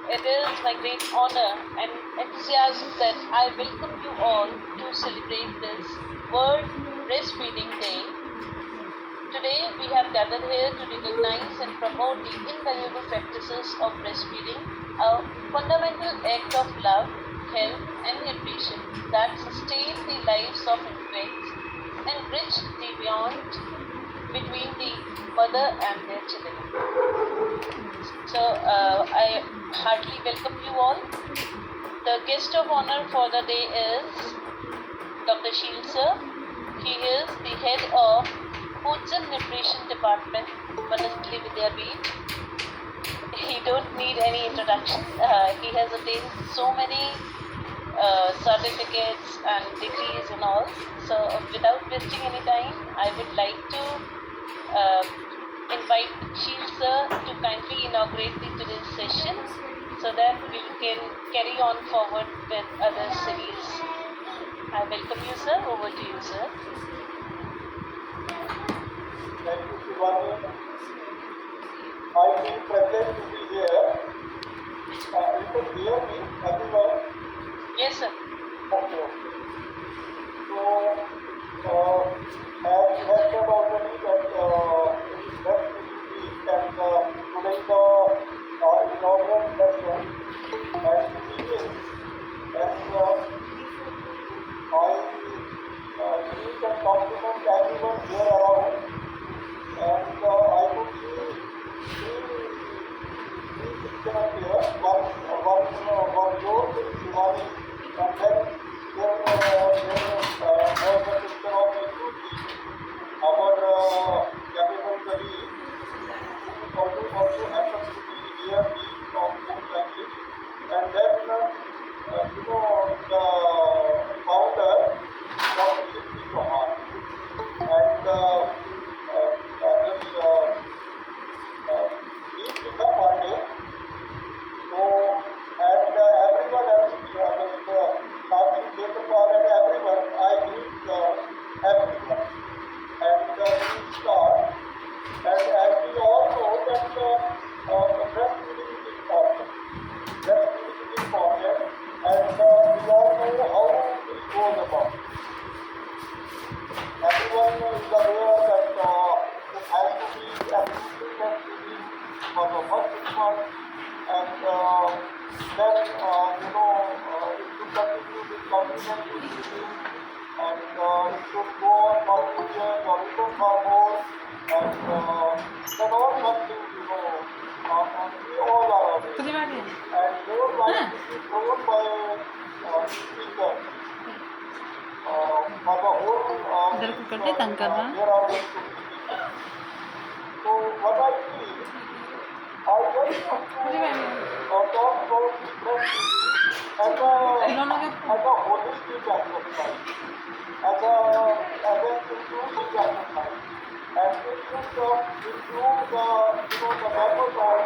It is my great honor and enthusiasm that I welcome you all to celebrate this World Breastfeeding Day. Today, we have gathered here to recognize and promote the invaluable practices of breastfeeding, a fundamental act of love, health, and nutrition that sustain the lives of infants and bridge the bond between the mother and their children. So, I heartily welcome you all. The guest of honor for the day is Dr. Sheel sir. He is the head of Foods and Nutrition Department, Vanastali Vidyapeeth. He don't need any introduction. He has attained so many certificates and degrees and all. So, without wasting any time, I would like to invite Sheel sir to kindly inaugurate today's session so that we can carry on forward with other series. I welcome you, sir. Over to you, sir. Thank you, Shivani. I feel privileged to be here. You can hear me, everyone? Yes, sir. Okay. So, as you have said already that it is breastfeeding week and today is the inaugural session and to begin and I greet and compliment everyone here around and I would see three pictures here, one yours is Shivani and then there was a picture of Yuji, our capable colleague, who also happens to be here from Food Family. And then, the founder, Dr. Shilpi Chauhan. And this Deepika Pandey. So, and everyone else, Sakshi Khetapal and everyone, I greet everyone. And we start. And as we all know that breastfeeding is important. Breastfeeding is important and we all know how it goes about. Everyone is aware that it has to be absolutely breastfeeding for the first 6 months and then it should continue with complementary feeding and it should go on for 2 years or even for more and then all such things, and we all are aware. And more light is thrown by speakers for the whole इधर को करते तंग कर रहा there are going to be speakers. So what I feel, I just want to talk about breastfeeding as a holistic exercise, as an inclusive exercise. And it should include the members of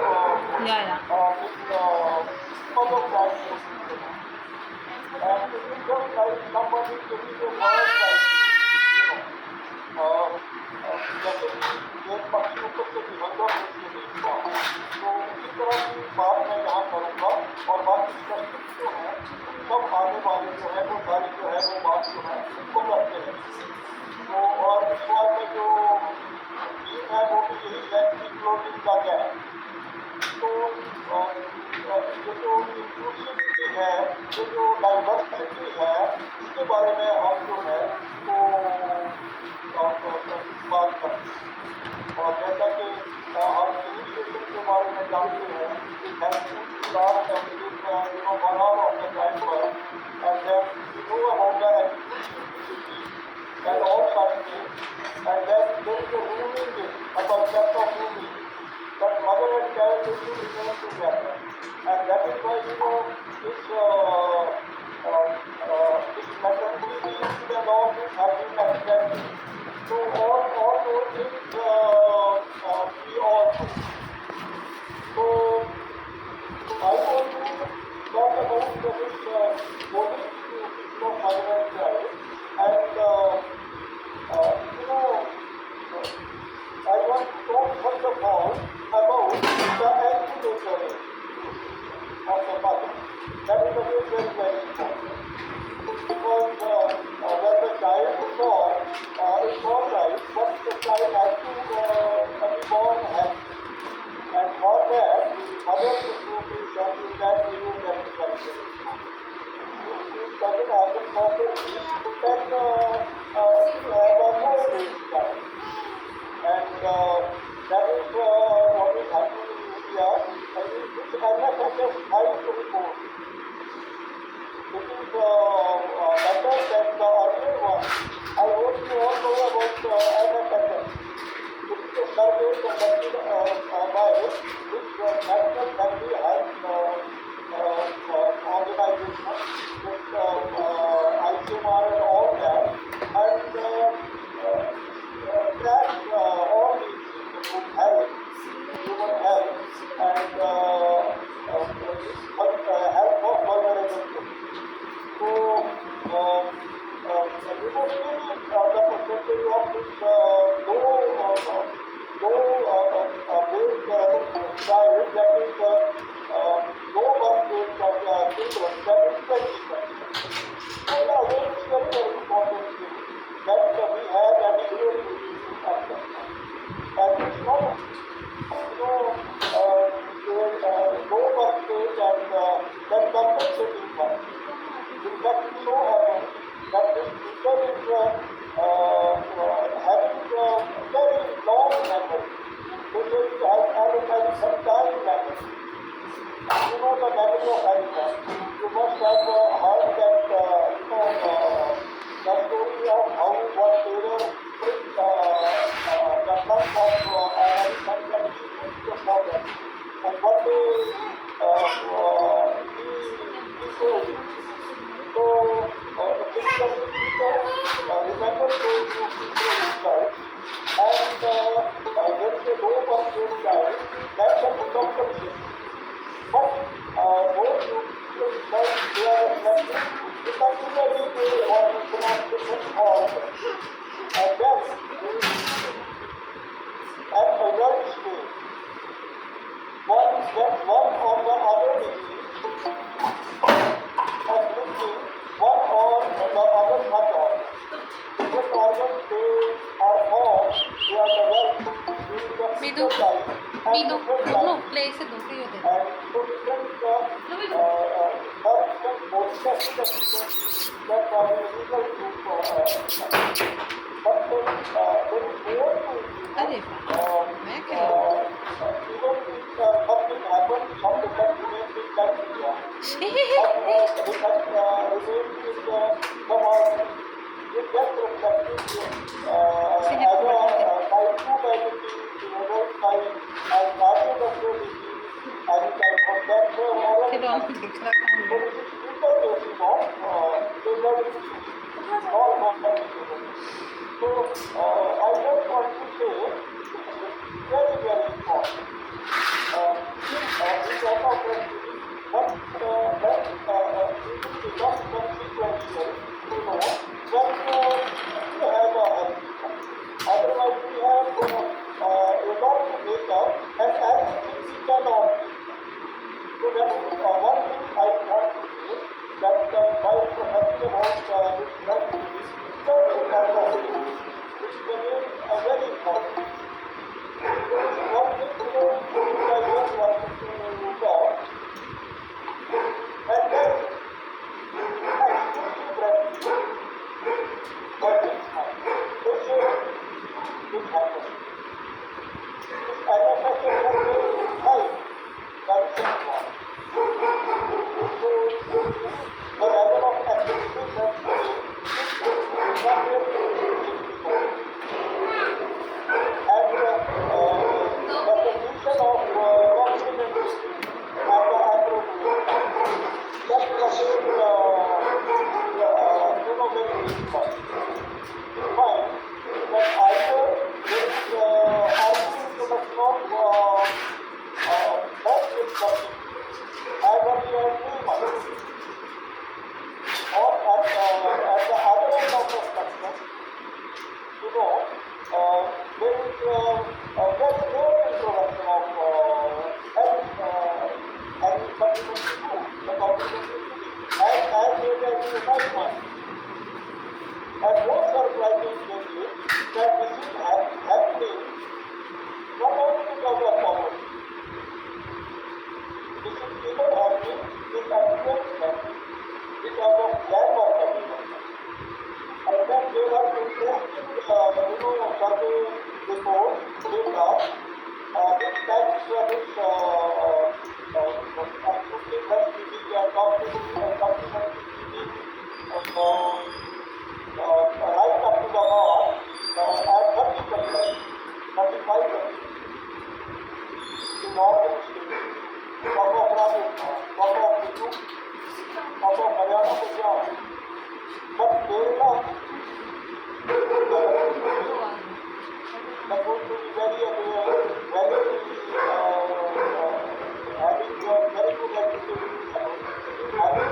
this other practice. And it is just like somebody giving a word जैसे कि एक पक्षी ऊपर से निबंधन होती है तो उसी तरह की बात मैं यहाँ करूँगा और बाकी प्रश्न जो है सब आने वाले जो है वो सारी जो है वो बात जो है वो करते हैं तो और इस बार में जो थीम है वो भी यही है कि क्लोजिंग का गैप तो ये जो इंक्लूसिविटी है ये जो डाइवर्सिटी है इसके बारे में हम जो है वो बात करते हैं और जैसा कि हम इनिशिएटिव के बारे में जानते हैं कि health last and one hour of the time पर and then about the inclusivity and all such things and then there is a rule in this, a concept of rule that mother and child should remain together and that is why this maternity leave and all this have been extended. So all those things we all do. So I want to talk about this holistic nutrition of mother and child and I want to talk first of all about the accelerator age. of the mother. That is again very, very important. Because when the child is born, it's all right, but the child has to be born healthy. And for that, the mother's nutrition is that we will get the culture. If it doesn't happen properly, then you have a no-age child. And that is what is happening in India. And it's NSHS 5 report. It is better than the earlier one. I hope you all know about NSHS. It is a survey conducted by which National Family Health Organization, with ICMR and all that, and track all these things, health, human health, and health of vulnerable groups. So, mostly the percentage of this low-based child, that is low-birth-weight children, that is 20%. So, yeah, this is very, very important thing that we have and we really at that time. And it's not, low-birth-weight and that compensating one. In fact, it so happens that this teacher is having very long memory. They say he has some time memory. You know the memory of animals. You must have heard that, the story of how one tailor brings the trunk of an elephant and he puts the forest. And one day he goes. So, the picture of the teacher remembers those two people inside, and there is a low-birth-weight child, that's a compulsion. But those two people inside, they are reflecting, they particularly they what we pronounce different forms. And then, at adult stage, one gets one or the other disease, and thinking one or the other not all. Different organs, they are formed, they are developed during the Midu, fetal life and Midu, different no, life. play से दूसरी होते हैं. And so different, for instance, polycystic systems that are illegal to but there is more to it. अरे मैं क्या Even if something happens, some defect remains in that area. It has remained in some organ. It gets reflected as a type 2 diabetes, thyroid type, and cardiovascular disease, and it can contact oral खिलौना दिख रहा था so this is simple basis of liver disease, all non-communicable. So I just want to say this is very, very important. We talk of breastfeeding, but that is not consequential, when we have a healthy child. Otherwise we have a lot to make up, and everything we cannot do. So that is one thing I want to say, that while professing about this breastfeeding, certain activities, which is again very important. So one thing which I just wanted to talk kind of gap of evidence. And then there are interesting, survey reports, data, which types which absolutely breastfeeding and supplementary feeding right up to the mark at 30%, 35% in northern states, top of Rajasthan, top of Uttu, top of Haryana, Punjab. But Kerala, they're going to be very aware, very having very good education, having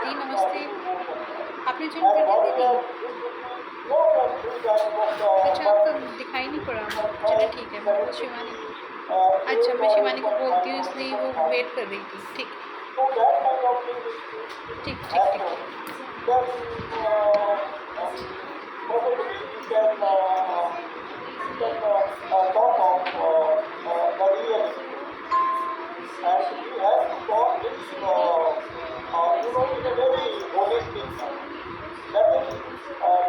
दी नमस्ते। आपने join कर लिया दीदी? अच्छा, आपका दिखाई नहीं पड़ा। चलिए ठीक है, मैं शिवानी। अच्छा, मैं शिवानी को बोलती हूँ, इसलिए वो वेट कर रही थी। ठीक ठीक ठीक ठीक। And we have to talk this, in a very holistic manner.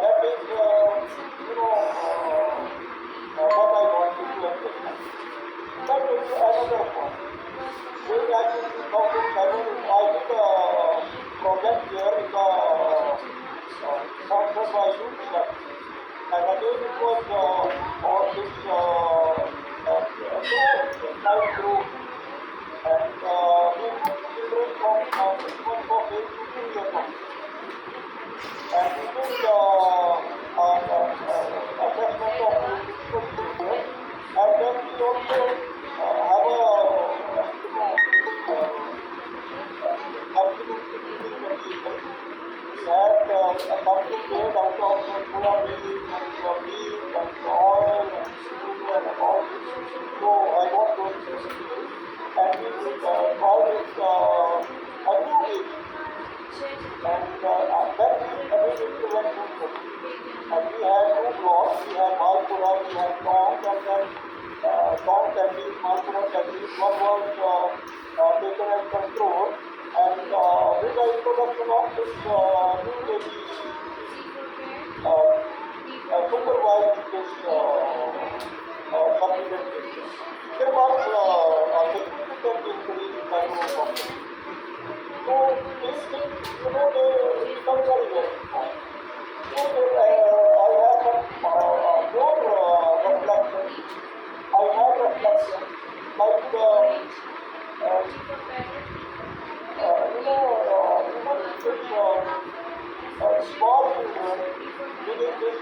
That is, what I want you to understand. That is another point. Going back to 2007, I did a project here in the sponsored by UNICEF. And again it was on this child group. And we took children from 6 months of age to 2 years old. And we did assessment of physical behavior. And then we also have a absolutely feeding material. We had something made out of soya bean and beef and oil and sugar and all this. So I got those recipes. And we called it a new week. And then we immediately went to cook. And we had 2 blocks. We had Malpura, we had tongs, and then tongs and beef, Malpura and beef. One was taken as control. And with the introduction of this new baby, supervised this supplementation, there was a significant increase in micronutrients. So these things, they become very, very important. So I have some more reflections. I have reflections like, even this small children within this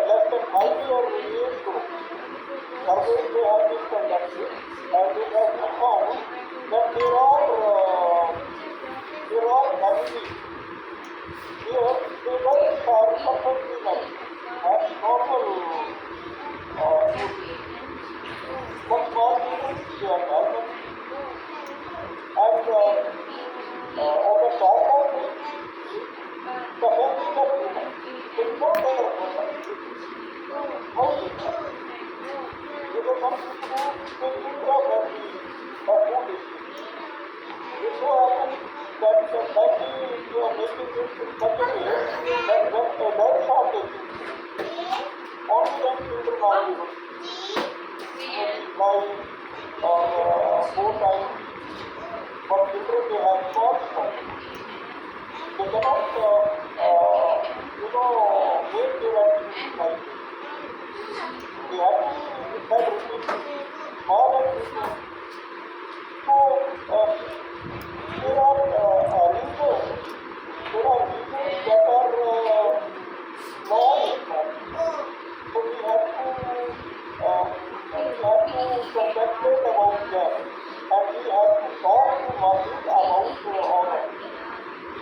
less than 5-year age group, surveys they have been conducted, and they have found that there are heavily here they don't are perfectly nice and normal food. But small children they are normal. And on the top of it, the healthy is not there. How is it? and children are able to fly or 4 times, but children they have short sight. They cannot, make their activities like this. They have to be fed repeatedly, small and repeatedly. So there are reasons that are non-economic. So we have to concentrate about them, and we have to talk to Masjid about all of it.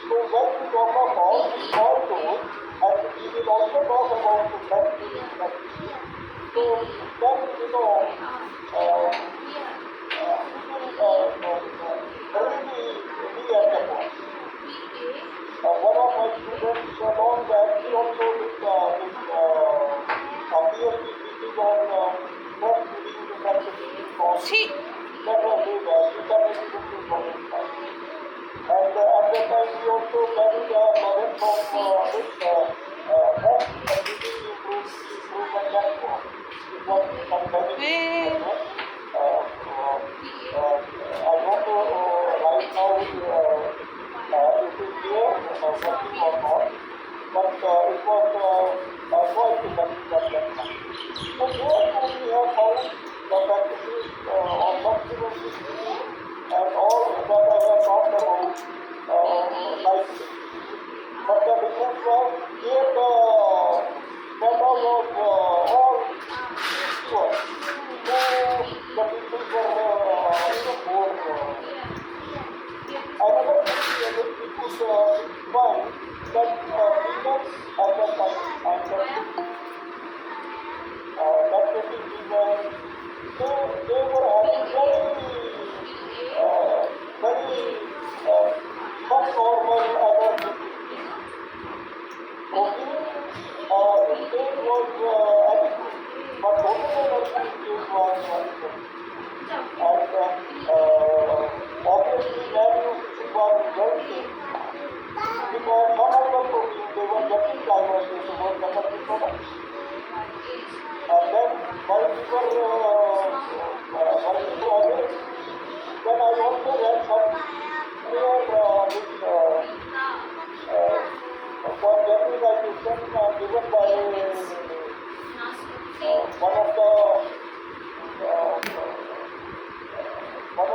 So when we talk about all those, and we will also talk about the practice. So then we will really be at the point. One of my students long back, he also did a PhD thesis on first reading the practice course. That was very bad. He started looking for it. And at that time, we also carried a project from this first reading improvement platform. It was some very I don't know right now it is there working or not, but it was quite effective at that time. So there we have found the practices of subsequent and all that I have talked about like this. But the difference was here the method was all equal. So the people were more. Another thing that we could find that leaders at that time and that getting leaders, they were having very subnormal other activities. Protein intake was adequate, but total energy intake was adequate. And obviously malnutrition was resulting because some of the proteins they were getting diverted towards the energy products. And then while we were working on it, then I also read some clear for generalization given by one of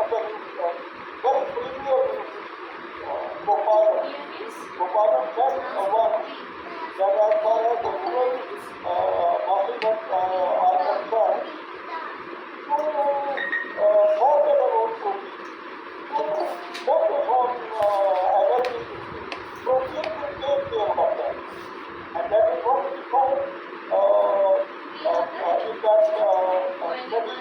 the very premier Gopalan said one that as far as the rural hospitals are concerned, to forget about protein, to focus on energy, protein will take care of that. And that is what we found in that study.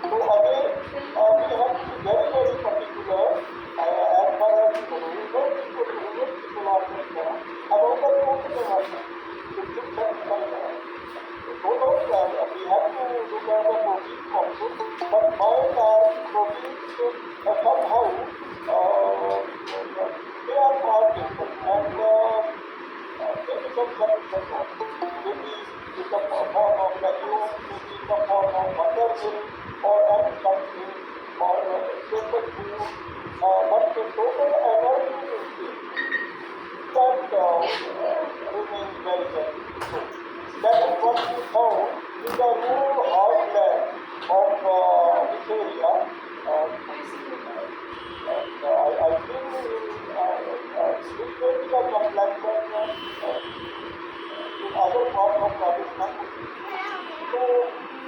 So again, we have to be very, very particular as far as the rural people are concerned about the protein consumption. It should satisfy that. So we have to look at the protein also, but mind our proteins somehow they are far different and they become satisfactory. Maybe in the form of legumes, maybe in the form of buttermilk or any something or staple food, but the total energy intake that remains very, very good. That is what we found in the rural heartland of this area. I think this medical complex in other parts of Rajasthan. So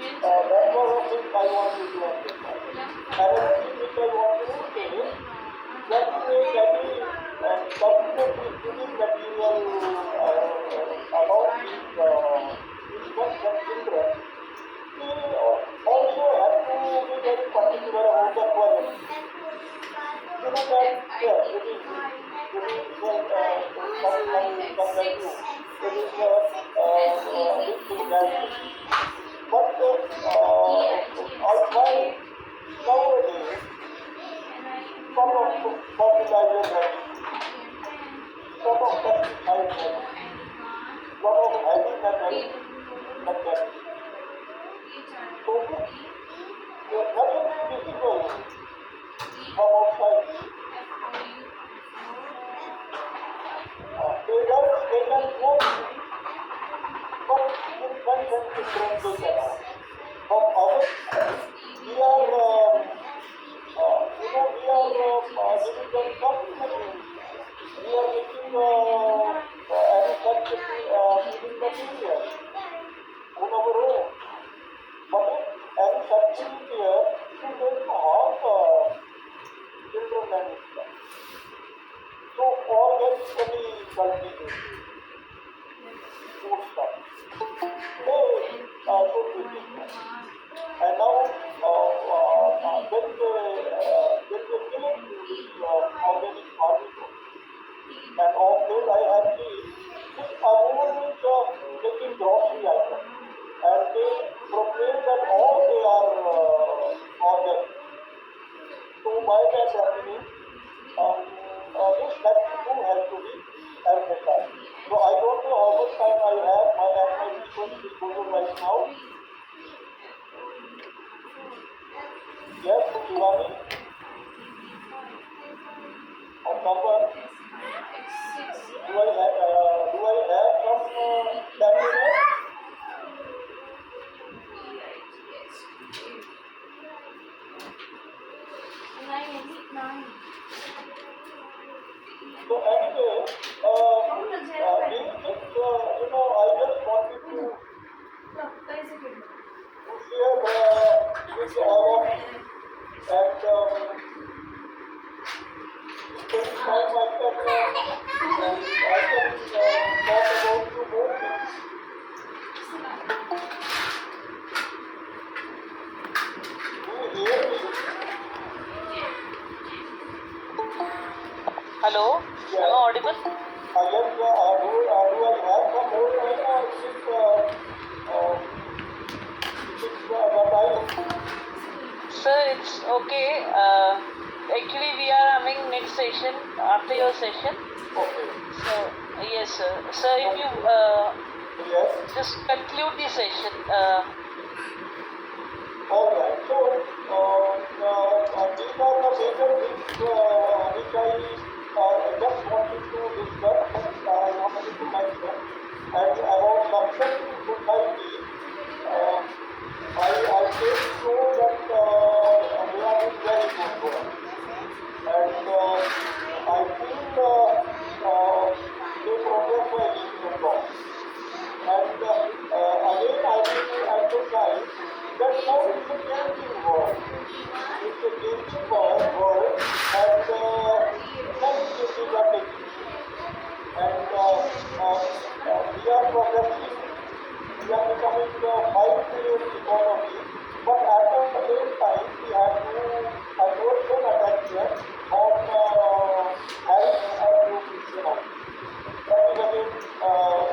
that was a thing I wanted to understand. Another thing which I wanted to say is that any subsequent studying material about these infants and children, we also have to be very particular about the quality. You know that, yes, it is some value. It is big thing that. But I find nowadays some of fertilizers have some of pesticides have lot of heavy metals like that. friends and children they cannot. But others, we are, we are giving them some material. We are making any such feeding material on our own. But if any such thing here, it is going to harm children and stuff. So organically cultivated food stuff. Today, so this is and now there is a killing to this organic farming. And of late I have seen this everyone is taking grocery items and they proclaim that all they are organic. So why that happening? This do has to be emphasized. So I don't know how much time I have. My sequence is going right now. Yes, Shivani? Or someone? Do I have some cabinet? So anyway, I just wanted to share with all of you and spend time I can talk about two more things. Do you hear me? Hello? Yes. Am I audible? Yes, do I have some more time or is it that I... Sir, it's okay. Actually, we are having next session after your session. Okay. So, yes, sir. Sir, if you Yes. just conclude the session. All right. So, these are the major things which I just wanted to discuss and I wanted to mention. And about success in society, I came to know that they are doing very good work. And I feel they progress by leaps and bounds. And again, I will emphasize that now it's a changing world. It's a changing world and many changes are taking place. And we are progressing, we are becoming a 5 trillion economy, but at the same time, we have to attention on health and nutrition. That is again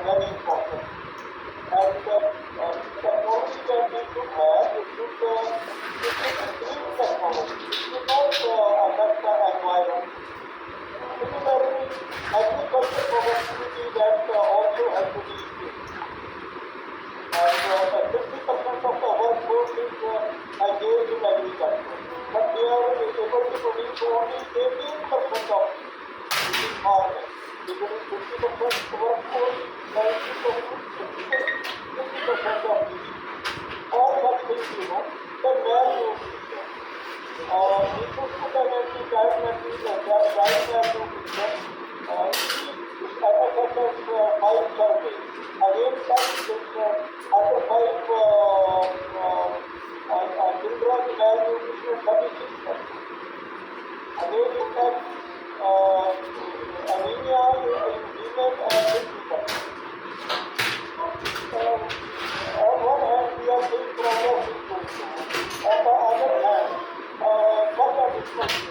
very important. And technology that we should have, it should clean technology. It should not affect the environment. Similarly, agriculture productivity that also has to be increased. And 50% of the workforce is engaged in agriculture. But they are able to produce only 18% of farming. Because 50% workforce, 50% of GDP. All such things, then where you we should put an end to child malnutrition. This FSS's 5 survey. Again, after 5 children malnutrition 36%. Again, it has anemia in women and 50%. On one hand, we are seeing progress in social. On the other hand, what are discussing?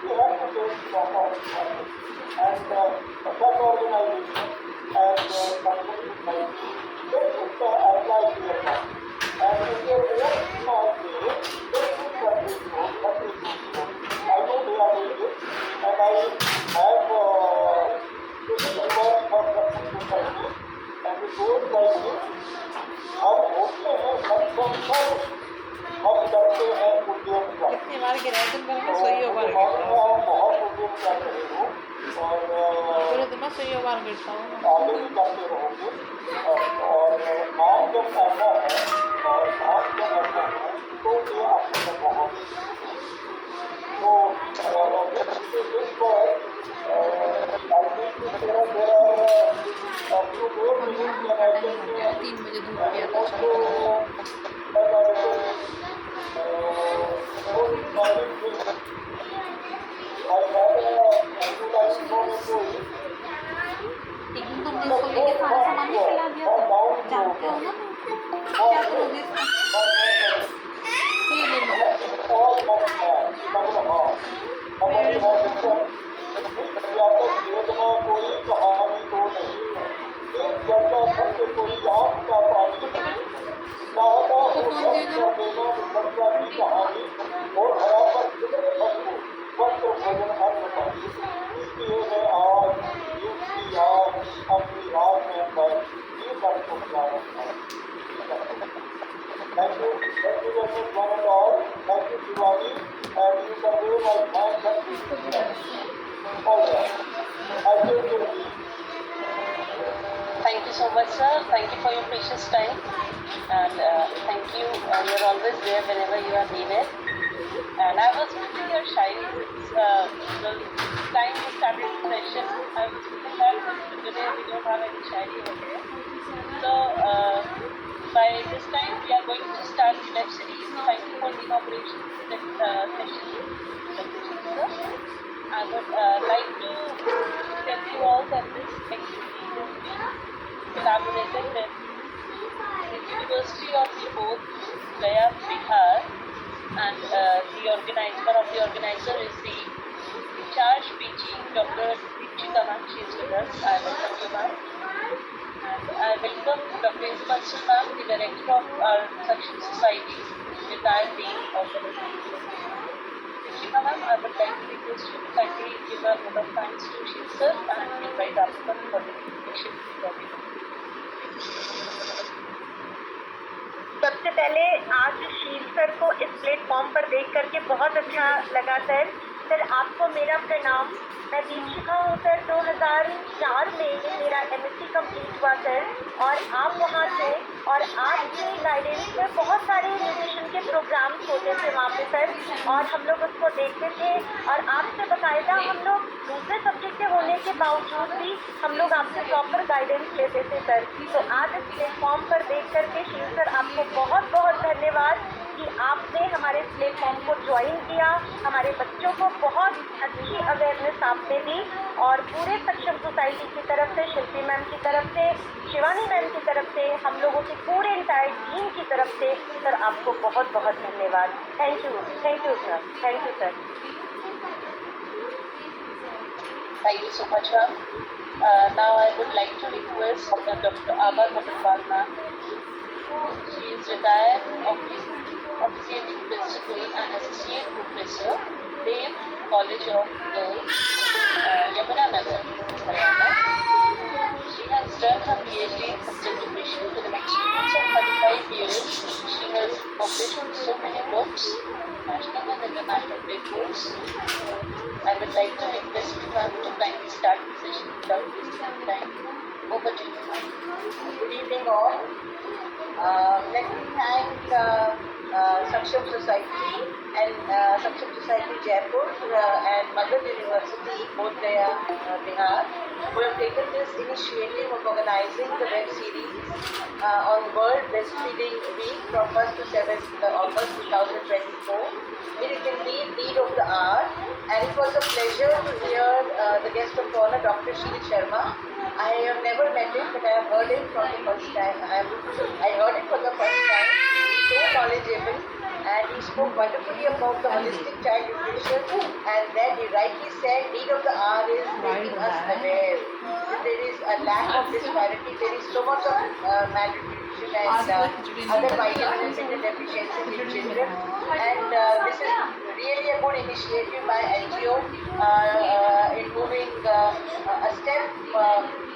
We have to take stock of progress. And such organization and companies like they should apply their part. And in their own small way, they should contribute what they do. I know they are doing it, and I have critical work for the society, and it goes like this. हम होते हैं सक्षम सब हम करते हैं उद्यम का कितनी बार गिरा है दिन भर में सोइयो बार गिरता हूँ हम बहुत उद्यम कर रहे हो और पूरे दिन में सोइयो बार गिरता हूँ आगे भी करते रहोगे और काम किया था चलो। एक दिन तुमने उसको लेके सारा सामान नहीं खिला दिया था, जानते हो ना क्या करोगे इसका? ये ले लो। Thank you very much, one and all. Thank you, Shivani, and you convey my thanks and appreciation. All right. I take your leave. Thank you so much, sir. Thank you for your precious time. And thank you. You're always there whenever you are needed. And I was feeling your shyness. The time we started the session, I was feeling that today we don't have any shyness over here. So, by this time, we are going to start the web series, Thank you for the operation session. I would like to tell you all that this activity is being collaborated with the University of Bodh, Gaya, Bihar, and one of the organizer is the charge PG, Dr. Deepshika ma'am. She is with us. I welcome you, ma'am. And I welcome Dr. Ismail ma'am, the director of our Saksham Society, retired dean of the Deepshika ma'am, I would like to request you to kindly give a vote of thanks to Shiv sir and invite African for the invitation to the सबसे पहले आज शील sir को इस platform पर देख करके बहुत अच्छा लगा सर। सर आपको मेरा प्रणाम। मैं दीक्षिका हूँ सर। 2004 में मेरा MSc कंप्लीट हुआ सर, और आप वहाँ थे और आपके गाइडेंस में बहुत सारे न्यूट्रिशन के प्रोग्राम्स होते थे वहाँ पे सर, और हम लोग उसको देखते थे और आपसे बाकायदा हम लोग दूसरे सब्जेक्ट के होने के बावजूद भी हम लोग आपसे प्रॉपर गाइडेंस लेते थे सर। तो आज इस प्लेटफॉर्म पर देख करके शील सर आपको बहुत बहुत धन्यवाद कि आपने हमारे इस प्लेटफॉर्म को ज्वाइन किया। हमारे बच्चों को बहुत अच्छी अवेयरनेस आपने दी, और पूरे सक्षम सोसाइटी की तरफ से, शिल्पी मैम की तरफ से, शिवानी मैम की तरफ से, हम लोगों के पूरे इंटायर टीम की तरफ से सर आपको बहुत बहुत धन्यवाद। Thank you sir. Thank you sir. Thank you so much, ma'am. Now I would like to request Dr. Aba Khatwal ma'am. She is retired officiating principal and associate professor, Dev College of Girls, Yamunanagar, Haryana. She has done her PhD in subject division with an experience of 35 years. She has published on so many books, national and international papers. I would like to request you ma'am to kindly start the session without wasting any time. Over to you, ma'am. Good evening all. Let me thank Saksham Society and Saksham Society Jaipur and Mother University, Bodh Gaya, Bihar, who have taken this initiative of organizing the web series on World Breastfeeding Week from 1st to 7th August 2024. It is indeed need of the hour, and it was a pleasure to hear the guest of honor, Dr. Sheel Sharma. I have never met him, but I have heard him for the first time. I heard it for the first time. He is so knowledgeable, and he spoke wonderfully about the holistic child nutrition, and then he rightly said need of the hour is making us aware that there is a lack of disparity. There is so much of malnutrition and other vitamin and mineral deficiencies in children, and this is really a good initiative by NGO in moving a step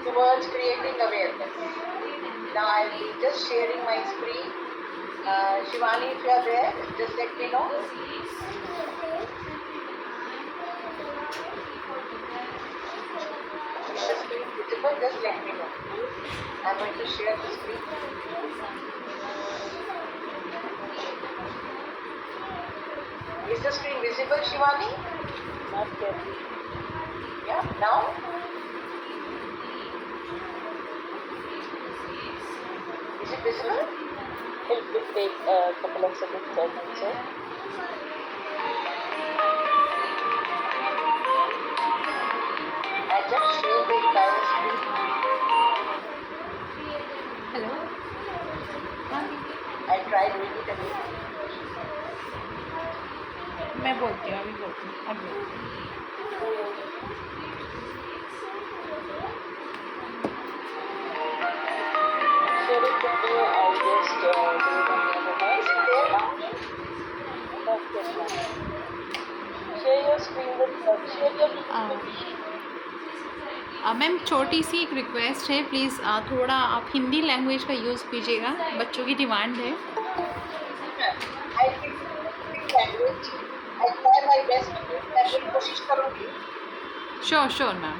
towards creating awareness. Now I'll be just sharing my screen. Shivani, if you are there, just let me know. Is the screen visible? Just let me know. I'm going to share the screen. Is the screen visible, Shivani? Not yet. Yeah, now? Is it it visible? It take a couple of seconds, I think so. I just share the entire screen. Hello हाँ दीदी, I try doing it again. मैं बोलती हूँ, अभी बोलती हूँ, अब बोलती हूँ। Share it with you. I'll just do it on the other Is it there now? Okay, fine. Share your screen with share your screen with me. Ma'am छोटी सी एक रिक्वेस्ट है, प्लीज़ थोड़ा आप हिंदी लैंग्वेज का यूज़ कीजिएगा, बच्चों की demand है। I will speak language. I try my best. मैं पूरी कोशिश करूँगी. Sure ma'am.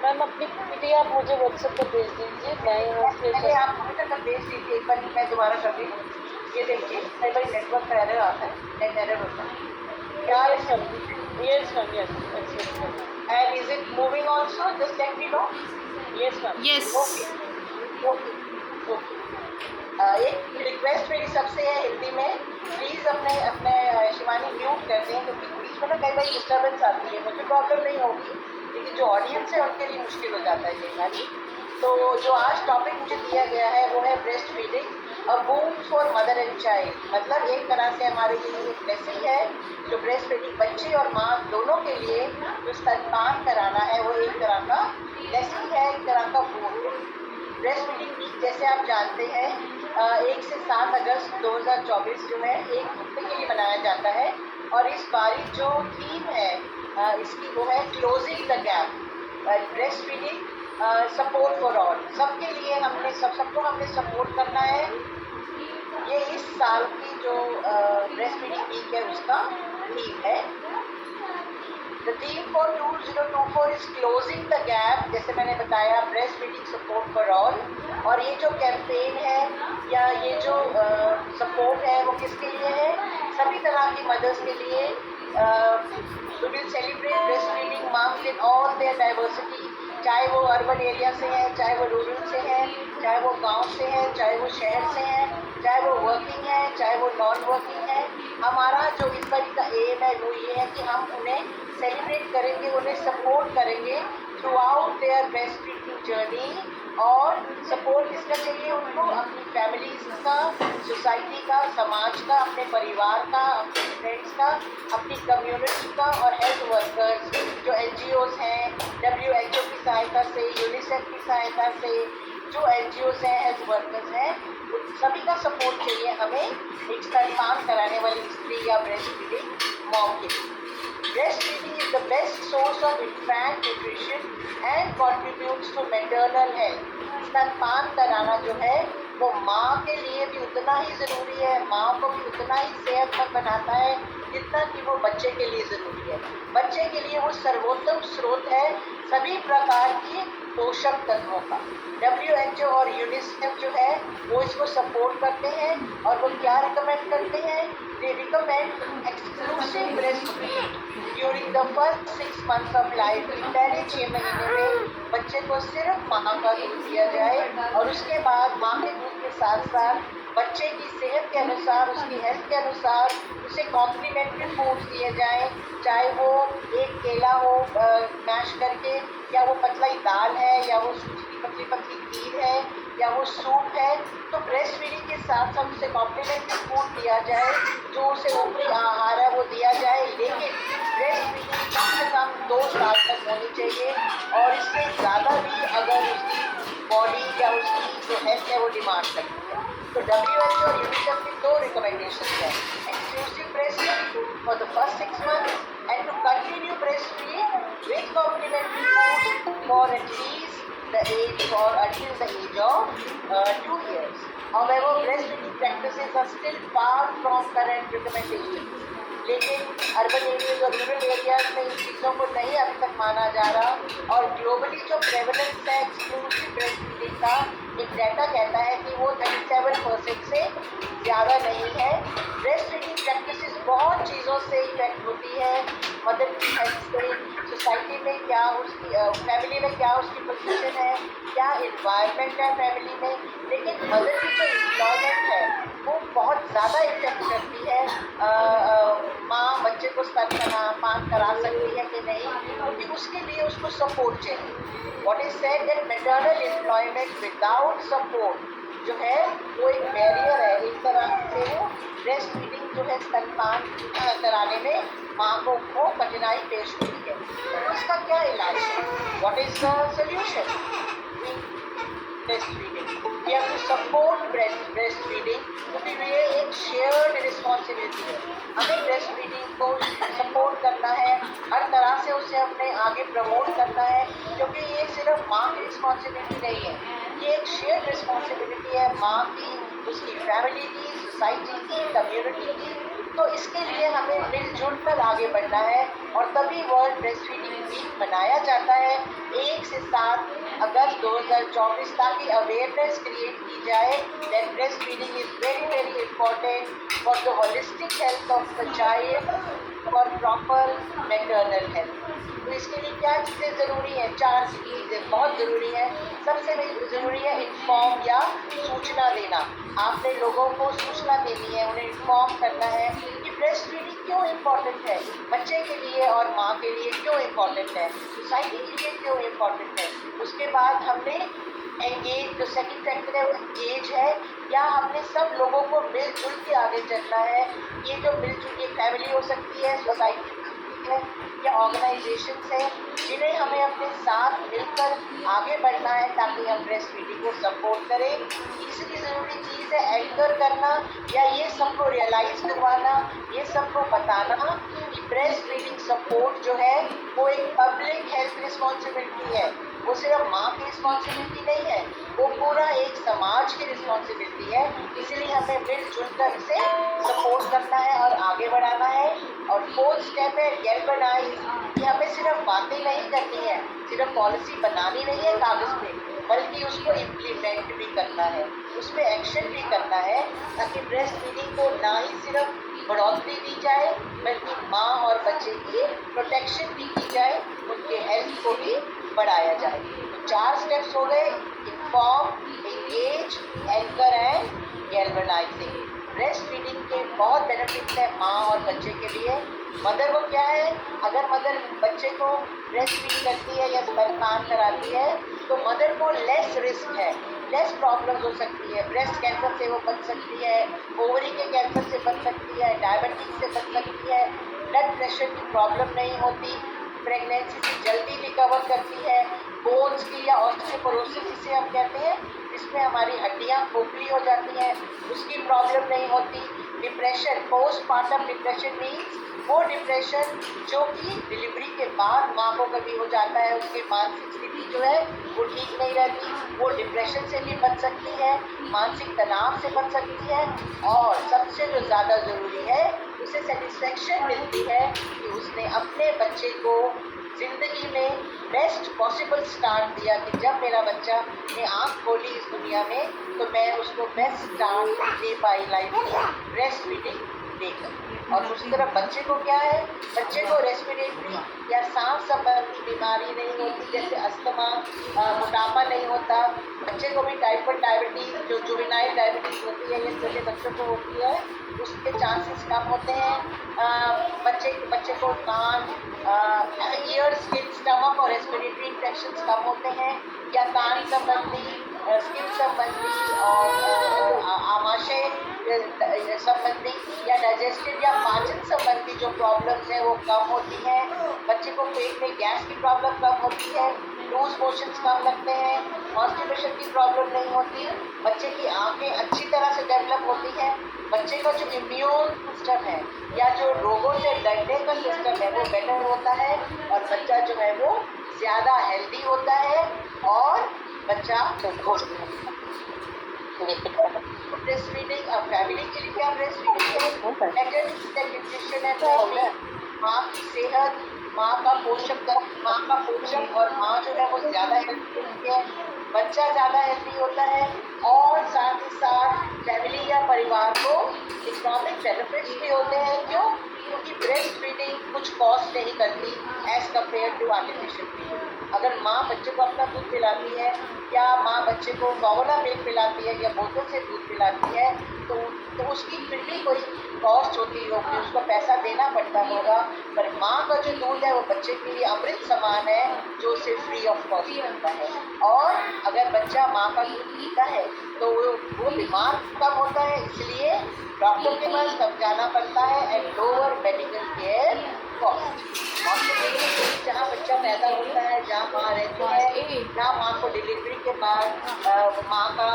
मैम अपनी पीपीटी आप मुझे व्हाट्सएप पर भेज दीजिए, मैं यहाँ से पहले आप मुझे तक भेज दीजिए, एक बार मैं दोबारा कर रही हूँ. ये देखिए, कई बार नेटवर्क का एरर आता है, नेट एरर होता है. क्या yes ma'am, yes ma'am, yes, yes ma'am. And is it moving also? Just let me know. Yes ma'am. Yes okay. एक रिक्वेस्ट मेरी सबसे है हिंदी में, प्लीज़ अपने अपने शिवानी म्यूट कर दें, क्योंकि बीच में ना कई बार डिस्टर्बेंस आती है. मुझे प्रॉब्लम नहीं होगी, लेकिन जो ऑडियंस है उनके लिए मुश्किल हो जाता है कई बार. तो जो आज टॉपिक मुझे दिया गया है वो है breast feeding, a boom for mother and child. मतलब एक तरह से हमारे लिए एक ब्लेसिंग है. जो ब्रेस्ट फीडिंग बच्चे और माँ दोनों के लिए जो स्तनपान कराना है वो एक तरह का ब्लेसिंग है, एक तरह का बूम है. ब्रेस्ट फीडिंग वीक जैसे आप जानते हैं 1 से 7 अगस्त 2024 जो है एक हफ्ते के लिए मनाया जाता है. और इस बारी जो थीम है इसकी वो है closing the gap. Breast feeding support for all. सबके लिए हमने सबको हमने सपोर्ट करना है. ये इस साल की जो ब्रेस्ट फीडिंग वीक है उसका थीम है. The theme for 2024 is closing the gap. जैसे मैंने बताया breast feeding support for all. और ये जो कैंपेन है या ये जो सपोर्ट है वो किसके लिए है? सभी तरह की मदर्स के लिए. We will celebrate breastfeeding moms in all their diversity. चाहे वो अर्बन एरिया से हैं, चाहे वो रूरल से हैं, चाहे वो गांव से हैं, चाहे वो शहर से हैं, चाहे वो वर्किंग है, चाहे वो नॉन वर्किंग है. हमारा जो इस बार का एम है वो ये है कि हम उन्हें सेलिब्रेट करेंगे, उन्हें सपोर्ट करेंगे throughout their breast feeding journey. और सपोर्ट किसका चाहिए उनको? अपनी फैमिलीज का, सोसाइटी का, समाज का, अपने परिवार का, अपने फ्रेंड्स का, अपनी कम्युनिटी का और हेल्थ वर्कर्स जो NGOs हैं, WHO की सहायता से, यूनिसेफ की सहायता से, जो NGOs हैं, हेल्थ वर्कर्स हैं, उन सभी का सपोर्ट चाहिए हमें एक स्तनपान कराने वाली स्त्री या ब्रेस्ट फीडिंग मॉम के लिए. Breastfeeding is the best source of infant nutrition and contributes to maternal health. स्तनपान कराना जो है वो माँ के लिए भी उतना ही ज़रूरी है, माँ को भी उतना ही सेहतमंद बनाता है जितना कि वो बच्चे के लिए ज़रूरी है. बच्चे के लिए वो सर्वोत्तम स्रोत है सभी प्रकार की पोषक तत्वों का. WHO और यूनिसेफ जो है वो इसको सपोर्ट करते हैं और वो क्या रिकमेंड करते हैं? They recommend exclusive breast feeding during the first 6 months of life. पहले 6 महीने में बच्चे को सिर्फ माँ का दूध दिया जाए और उसके बाद माँ के दूध के साथ साथ बच्चे की सेहत के अनुसार, उसकी हेल्थ के अनुसार उसे कॉम्प्लीमेंट्री फूड्स दिए जाएं. चाहे वो एक केला हो मैश करके, या वो पतला ही दाल है, या वो सूखी पतली पतली खीर है, या वो सूप है. तो ब्रेस्ट फीडिंग के साथ साथ उसे कॉम्प्लीमेंट्री फूड दिया जाए, जो उसे ऊपरी आहार है वो दिया जाए. लेकिन ब्रेस्ट फीडिंग कम से कम 2 साल तक होनी चाहिए और इससे ज़्यादा भी अगर उसकी बॉडी या उसकी जो हेल्थ है वो डिमांड करती है. तो WHO और यूनिसेफ की 2 रिकमेंडेशन है: exclusive breast feeding for the first 6 months and to continue breastfeeding with complementary foods for at least the age or until the age of 2 years. However, breastfeeding practices are still far from current recommendations. लेकिन urban areas और rural areas में इन चीज़ों को नहीं अभी तक माना जा रहा. और ग्लोबली जो प्रेवलेंस है एक्सक्लूसिव ब्रेस्ट फीडिंग का, एक डाटा कहता है कि वो 37% से ज़्यादा नहीं है. ब्रेस्ट फीडिंग प्रैक्टिसेस बहुत चीज़ों से इफेक्ट होती है. मदर की हेल्थ से, सोसाइटी में क्या उसकी, फैमिली में क्या उसकी पोजीशन है, क्या इन्वायरमेंट है फैमिली में, लेकिन मदर की जो एम्प्लॉयमेंट है वो बहुत ज़्यादा इफेक्ट करती है। माँ बच्चे को स्तनपान करा सकती है कि नहीं, क्योंकि उसके लिए उसको सपोर्ट चाहिए। What is said that maternal employment without support जो है वो एक बैरियर है, एक तरह से वो ब्रेस्ट फीडिंग जो है स्तनपान कराने में माँ को कठिनाई पेश होती है। तो उसका क्या इलाज है? What is the solution? Breast feeding, we have to support breast feeding, क्योंकि ये एक शेयर्ड रिस्पॉन्सिबिलिटी है। हमें ब्रेस्ट फीडिंग को सपोर्ट करना है, हर तरह से उसे हमने आगे प्रमोट करना है, क्योंकि ये सिर्फ माँ की रिस्पॉन्सिबिलिटी नहीं है, ये एक शेयर्ड रिस्पॉन्सिबिलिटी है माँ की, उसकी फैमिली की, सोसाइटी की, कम्युनिटी की। तो इसके लिए हमें मिलजुल कर आगे बढ़ना है, और तभी वर्ल्ड ब्रेस्ट फीडिंग वीक मनाया जाता है 1 से 7 अगस्त 2024, ताकि अवेयरनेस क्रिएट की जाए that breast feeding is very very important for the holistic health of the child, for proper maternal health. तो इसके लिए क्या चीज़ें ज़रूरी हैं? 4 चीज़ें बहुत ज़रूरी है। सबसे ज़रूरी है इन्फॉर्म या सूचना देना। आपने लोगों को सूचना देनी है, उन्हें इन्फॉर्म करना है कि ब्रेस्ट फीडिंग क्यों इम्पॉर्टेंट है, बच्चे के लिए और माँ के लिए क्यों इम्पॉर्टेंट है, सोसाइटी के लिए क्यों इम्पॉर्टेंट है। उसके बाद हमने एंगेज, जो सेकंड फैक्टर है वो एंगेज है, या हमने सब लोगों को मिलजुल के आगे चलना है। ये जो मिलजुल के फैमिली हो सकती है, सोसाइटी है या ऑर्गेनाइजेशंस हैं, जिन्हें हमें अपने साथ मिलकर आगे बढ़ना है ताकि हम ब्रेस्ट फीडिंग को सपोर्ट करें। तीसरी ज़रूरी चीज़ है एंकर करना, या ये सबको रियलाइज़ करवाना, ये सबको बताना कि ब्रेस्ट फीडिंग सपोर्ट जो है वो एक पब्लिक हेल्थ रिस्पॉन्सिबिलिटी है, वो सिर्फ माँ की रिस्पॉन्सिबिलिटी नहीं है, वो पूरा एक समाज की रिस्पॉन्सिबिलिटी है। इसलिए हमें मिलजुल कर इसे सपोर्ट करना है और आगे बढ़ाना है। और 4th स्टेप है गैल्वेनाइज, कि हमें सिर्फ बातें नहीं करनी है, सिर्फ पॉलिसी बनानी नहीं है कागज़ पे, बल्कि उसको इम्प्लीमेंट भी करना है, उस पर एक्शन भी करना है, ताकि ब्रेस्ट फीडिंग को ना ही सिर्फ बढ़ोतरी दी जाए, बल्कि माँ और बच्चे की प्रोटेक्शन भी की जाए, उनके हेल्थ को भी बढ़ाया जाए। तो 4 स्टेप्स हो गए: inform, engage, anchor and galvanising. Breast feeding के बहुत बेनिफिट्स हैं माँ और बच्चे के लिए। मदर को क्या है, अगर मदर बच्चे को ब्रेस्ट फीड करती है या स्तनपान कराती है तो मदर को लेस रिस्क है, लेस प्रॉब्लम्स हो सकती है। ब्रेस्ट कैंसर से वो बच सकती है, ओवरी के कैंसर से बच सकती है, डायबिटीज से बच सकती है, ब्लड प्रेशर की प्रॉब्लम नहीं होती, प्रेगनेंसी से जल्दी रिकवर करती है, बोन्स की या ऑस्टियोपोरोसिस जिसे हम कहते हैं, जिसमें हमारी हड्डियां खोखली हो जाती हैं, उसकी प्रॉब्लम नहीं होती। डिप्रेशन, पोस्टमार्टम डिप्रेशन मीन्स वो डिप्रेशन जो कि डिलीवरी के बाद माँ को कभी हो जाता है, उसकी मानसिक स्थिति जो है वो ठीक नहीं रहती, वो डिप्रेशन से भी बच सकती है, मानसिक तनाव से बच सकती है, और सबसे जो ज़्यादा ज़रूरी है उसे सेटिस्फेक्शन मिलती है कि उसने अपने बच्चे को ज़िंदगी में बेस्ट पॉसिबल स्टार्ट दिया, कि जब मेरा बच्चा ने आँख खोली इस दुनिया में तो मैं उसको बेस्ट स्टार्ट दे पाई लाइफ में ब्रेस्ट फीडिंग देकर। और उसी तरह बच्चे को क्या है, बच्चे को रेस्पिरेटरी या सांस संबंधी बीमारी नहीं होती, जैसे अस्थमा, मोटापा नहीं होता। बच्चे को भी टाइप 1 डायबिटीज़, जो जुवेनाइल डायबिटीज़ होती है, ये छोटे बच्चों को होती है, उसके चांसेस कम होते हैं। बच्चे को कान, ईयर, स्किन, स्टमक और रेस्पिरेटरी इन्फेक्शंस कम होते हैं, या कान संबंधी, स्किन संबंधी और आमाशय संबंधी या डाइजेस्टिव या पाचन संबंधी जो प्रॉब्लम्स हैं वो कम होती हैं। बच्चे को पेट में गैस की प्रॉब्लम कम होती है, लूज मोशंस कम लगते हैं, कॉन्स्टिपेशन की प्रॉब्लम नहीं होती, बच्चे की आंखें अच्छी तरह से डेवलप होती हैं, बच्चे का जो इम्यून सिस्टम है या जो रोगों से लड़ने का सिस्टम है वो बेटर होता है, और बच्चा जो है वो ज़्यादा हेल्दी होता है, और बच्चा ब्रेस्ट फीडिंग अब फैमिली के लिए क्या ब्रेस्ट फीडिंग है, बेटर न्यूट्रिशन है, माँ की सेहत, माँ का पोषण और माँ जो है वो ज़्यादा हेल्दी होती है, बच्चा ज़्यादा हेल्दी होता है, और साथ ही साथ फैमिली या परिवार को इकोनॉमिक बेनिफिट्स भी होते हैं। क्यों? क्योंकि ब्रेस्ट फीडिंग कुछ कॉस्ट नहीं करती as compare to artificial feed. अगर माँ बच्चे को अपना दूध पिलाती है या माँ बच्चे को फॉर्मूला मिल्क पिलाती है या बोतल से दूध पिलाती है तो उसकी फिर भी कोई कॉस्ट होती होगी, उसको पैसा देना पड़ता होगा। पर माँ का जो दूध है वो बच्चे के लिए अमृत समान है, जो उसे फ्री ऑफ कॉस्ट मिलता है। और अगर बच्चा माँ का दूध पीता है तो वो बीमार कम होता है, इसलिए डॉक्टर के पास कम जाना पड़ता है and lower medical care cost. Hospital में जहाँ बच्चा पैदा होता है, जहाँ माँ रहती है, जहाँ माँ को डिलीवरी के बाद माँ का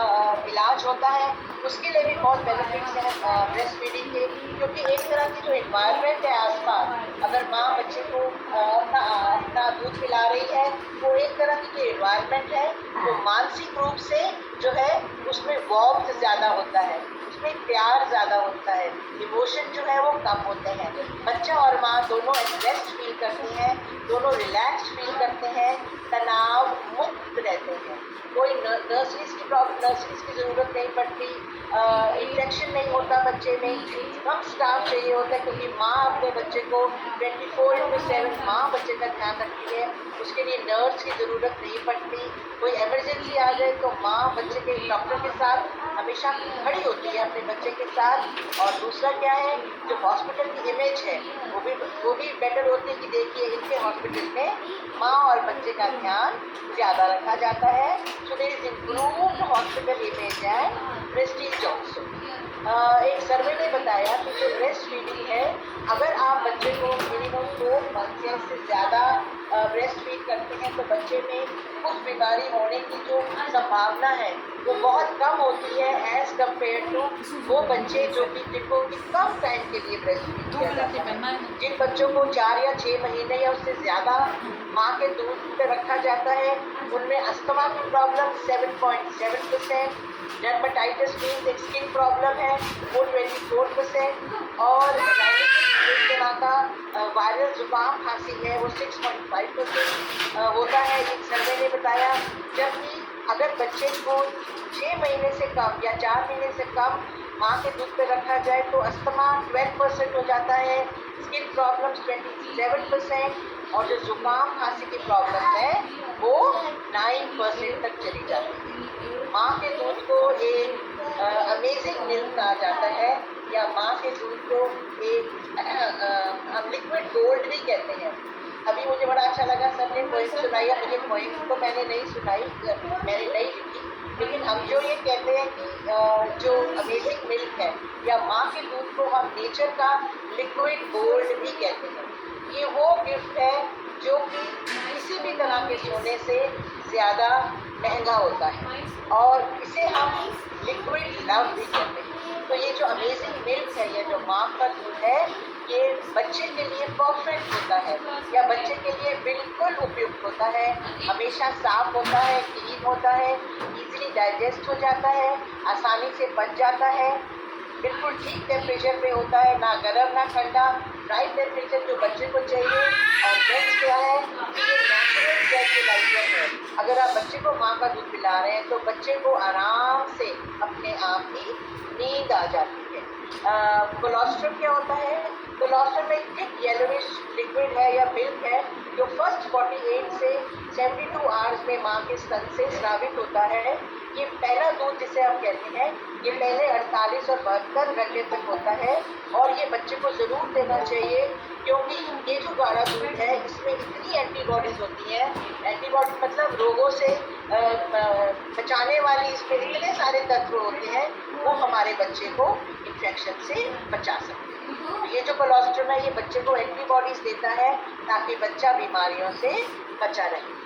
इलाज होता है, उसके लिए भी बहुत बेनिफिट्स हैं ब्रेस्ट फीडिंग के, क्योंकि एक तरह की जो इन्वायरमेंट है आसपास, अगर माँ बच्चे को अपना दूध पिला रही है वो एक तरह की जो इन्वायरमेंट है वो मानसिक रूप से जो है उसमें वार्मथ ज़्यादा होता है, उसमें प्यार ज़्यादा होता है, इमोशन जो है वो कम होते हैं। बच्चा और माँ दोनों रेस्ट फील करते हैं, दोनों रिलैक्स फील करते हैं, तनाव मुक्त रहते हैं, कोई नर्सरीज की ज़रूरत नहीं पड़ती, इन्फेक्शन नहीं होता बच्चे में, कम स्टाफ चाहिए होता है, क्योंकि माँ अपने बच्चे को 24/7 माँ बच्चे का ध्यान रखती है, उसके लिए नर्स की ज़रूरत नहीं पड़ती। कोई इमरजेंसी आ जाए तो माँ बच्चे के डॉक्टर के साथ हमेशा खड़ी होती है अपने बच्चे के साथ। और दूसरा क्या है, जो हॉस्पिटल की इमेज है वो भी बेटर होती है कि देखिए इनके हॉस्पिटल में माँ और बच्चे का ध्यान ज़्यादा रखा जाता है। So there is improved hospital image and prestige also. एक सर्वे ने बताया कि जो ब्रेस्ट फीडिंग है, अगर आप बच्चे को मिनिमम 4 मंथ या इससे ज़्यादा ब्रेस्ट फीड करते हैं तो बच्चे में कुछ बीमारी होने की जो संभावना है वो बहुत कम होती है एज़ कम्पेयर टू वो बच्चे जिनको कि कम टाइम के लिए ब्रेस्ट फीड किया जाता है। जिन बच्चों को 4 या 6 महीने या उससे ज़्यादा माँ के दूध पे रखा जाता है उनमें अस्थमा की प्रॉब्लम 7.7%, डर्माटाइटिस मीन्स एक स्किन प्रॉब्लम है वो 24%, और का वायरल जुकाम खांसी है वो 6.5% होता है, एक सर्वे ने बताया। जबकि अगर बच्चे को 6 महीने से कम या 4 महीने से कम माँ के दूध पे रखा जाए तो अस्थमा 12% हो जाता है, स्किन प्रॉब्लम्स 27%, और जो जुकाम खांसी की प्रॉब्लम है वो 9% तक चली जाती है। माँ के दूध को एक अमेजिंग मिल्क कहा जाता है, या माँ के दूध को एक हम लिक्विड गोल्ड भी कहते हैं। अभी मुझे बड़ा अच्छा लगा सर ने पोइम सुनाई है, मुझे पोइम तो मैंने नहीं सुनाई, मैंने नहीं लिखी, लेकिन हम जो ये कहते हैं कि जो अमेजिंग मिल्क है या माँ के दूध को हम नेचर का लिक्विड गोल्ड भी कहते हैं। ये वो गिफ्ट है जो कि किसी भी तरह के सोने से ज़्यादा महंगा होता है, और इसे हम लिक्विड लव भी कहते हैं। तो ये जो अमेजिंग मिल्क है, ये जो माँ का दूध है, ये बच्चे के लिए परफेक्ट होता है या बच्चे के लिए बिल्कुल उपयुक्त होता है, हमेशा साफ होता है, क्लीन होता है, इजीली डाइजेस्ट हो जाता है, आसानी से पच जाता है, बिल्कुल ठीक टेम्परेचर पे होता है, ना गर्म ना ठंडा, राइट टेम्परेचर जो बच्चे को चाहिए। और बेस्ट क्या है, ये नेचुरल फर्टिलाइजर है। अगर आप बच्चे को माँ का दूध पिला रहे हैं तो बच्चे को आराम से अपने आप ही नींद आ जाती है। कोलोस्ट्रम क्या होता है? कोलोस्ट्रम एक थिक येलोविश लिक्विड है या मिल्क है जो फर्स्ट 48 से 72 आवर्स में माँ के स्तन से स्रावित होता है। ये पहला दूध जिसे हम कहते हैं, ये पहले 48 और 72 घंटे तक होता है, और ये बच्चे को ज़रूर देना चाहिए, क्योंकि ये जो गाढ़ा दूध है इसमें इतनी एंटीबॉडीज़ होती हैं, एंटीबॉडी मतलब रोगों से बचाने वाली इसमें इतने सारे तत्व होते हैं, वो हमारे बच्चे को इन्फेक्शन से बचा सकते हैं। तो ये जो कोलोस्ट्रम है ये बच्चे को एंटीबॉडीज़ देता है ताकि बच्चा बीमारियों से बचा रहे।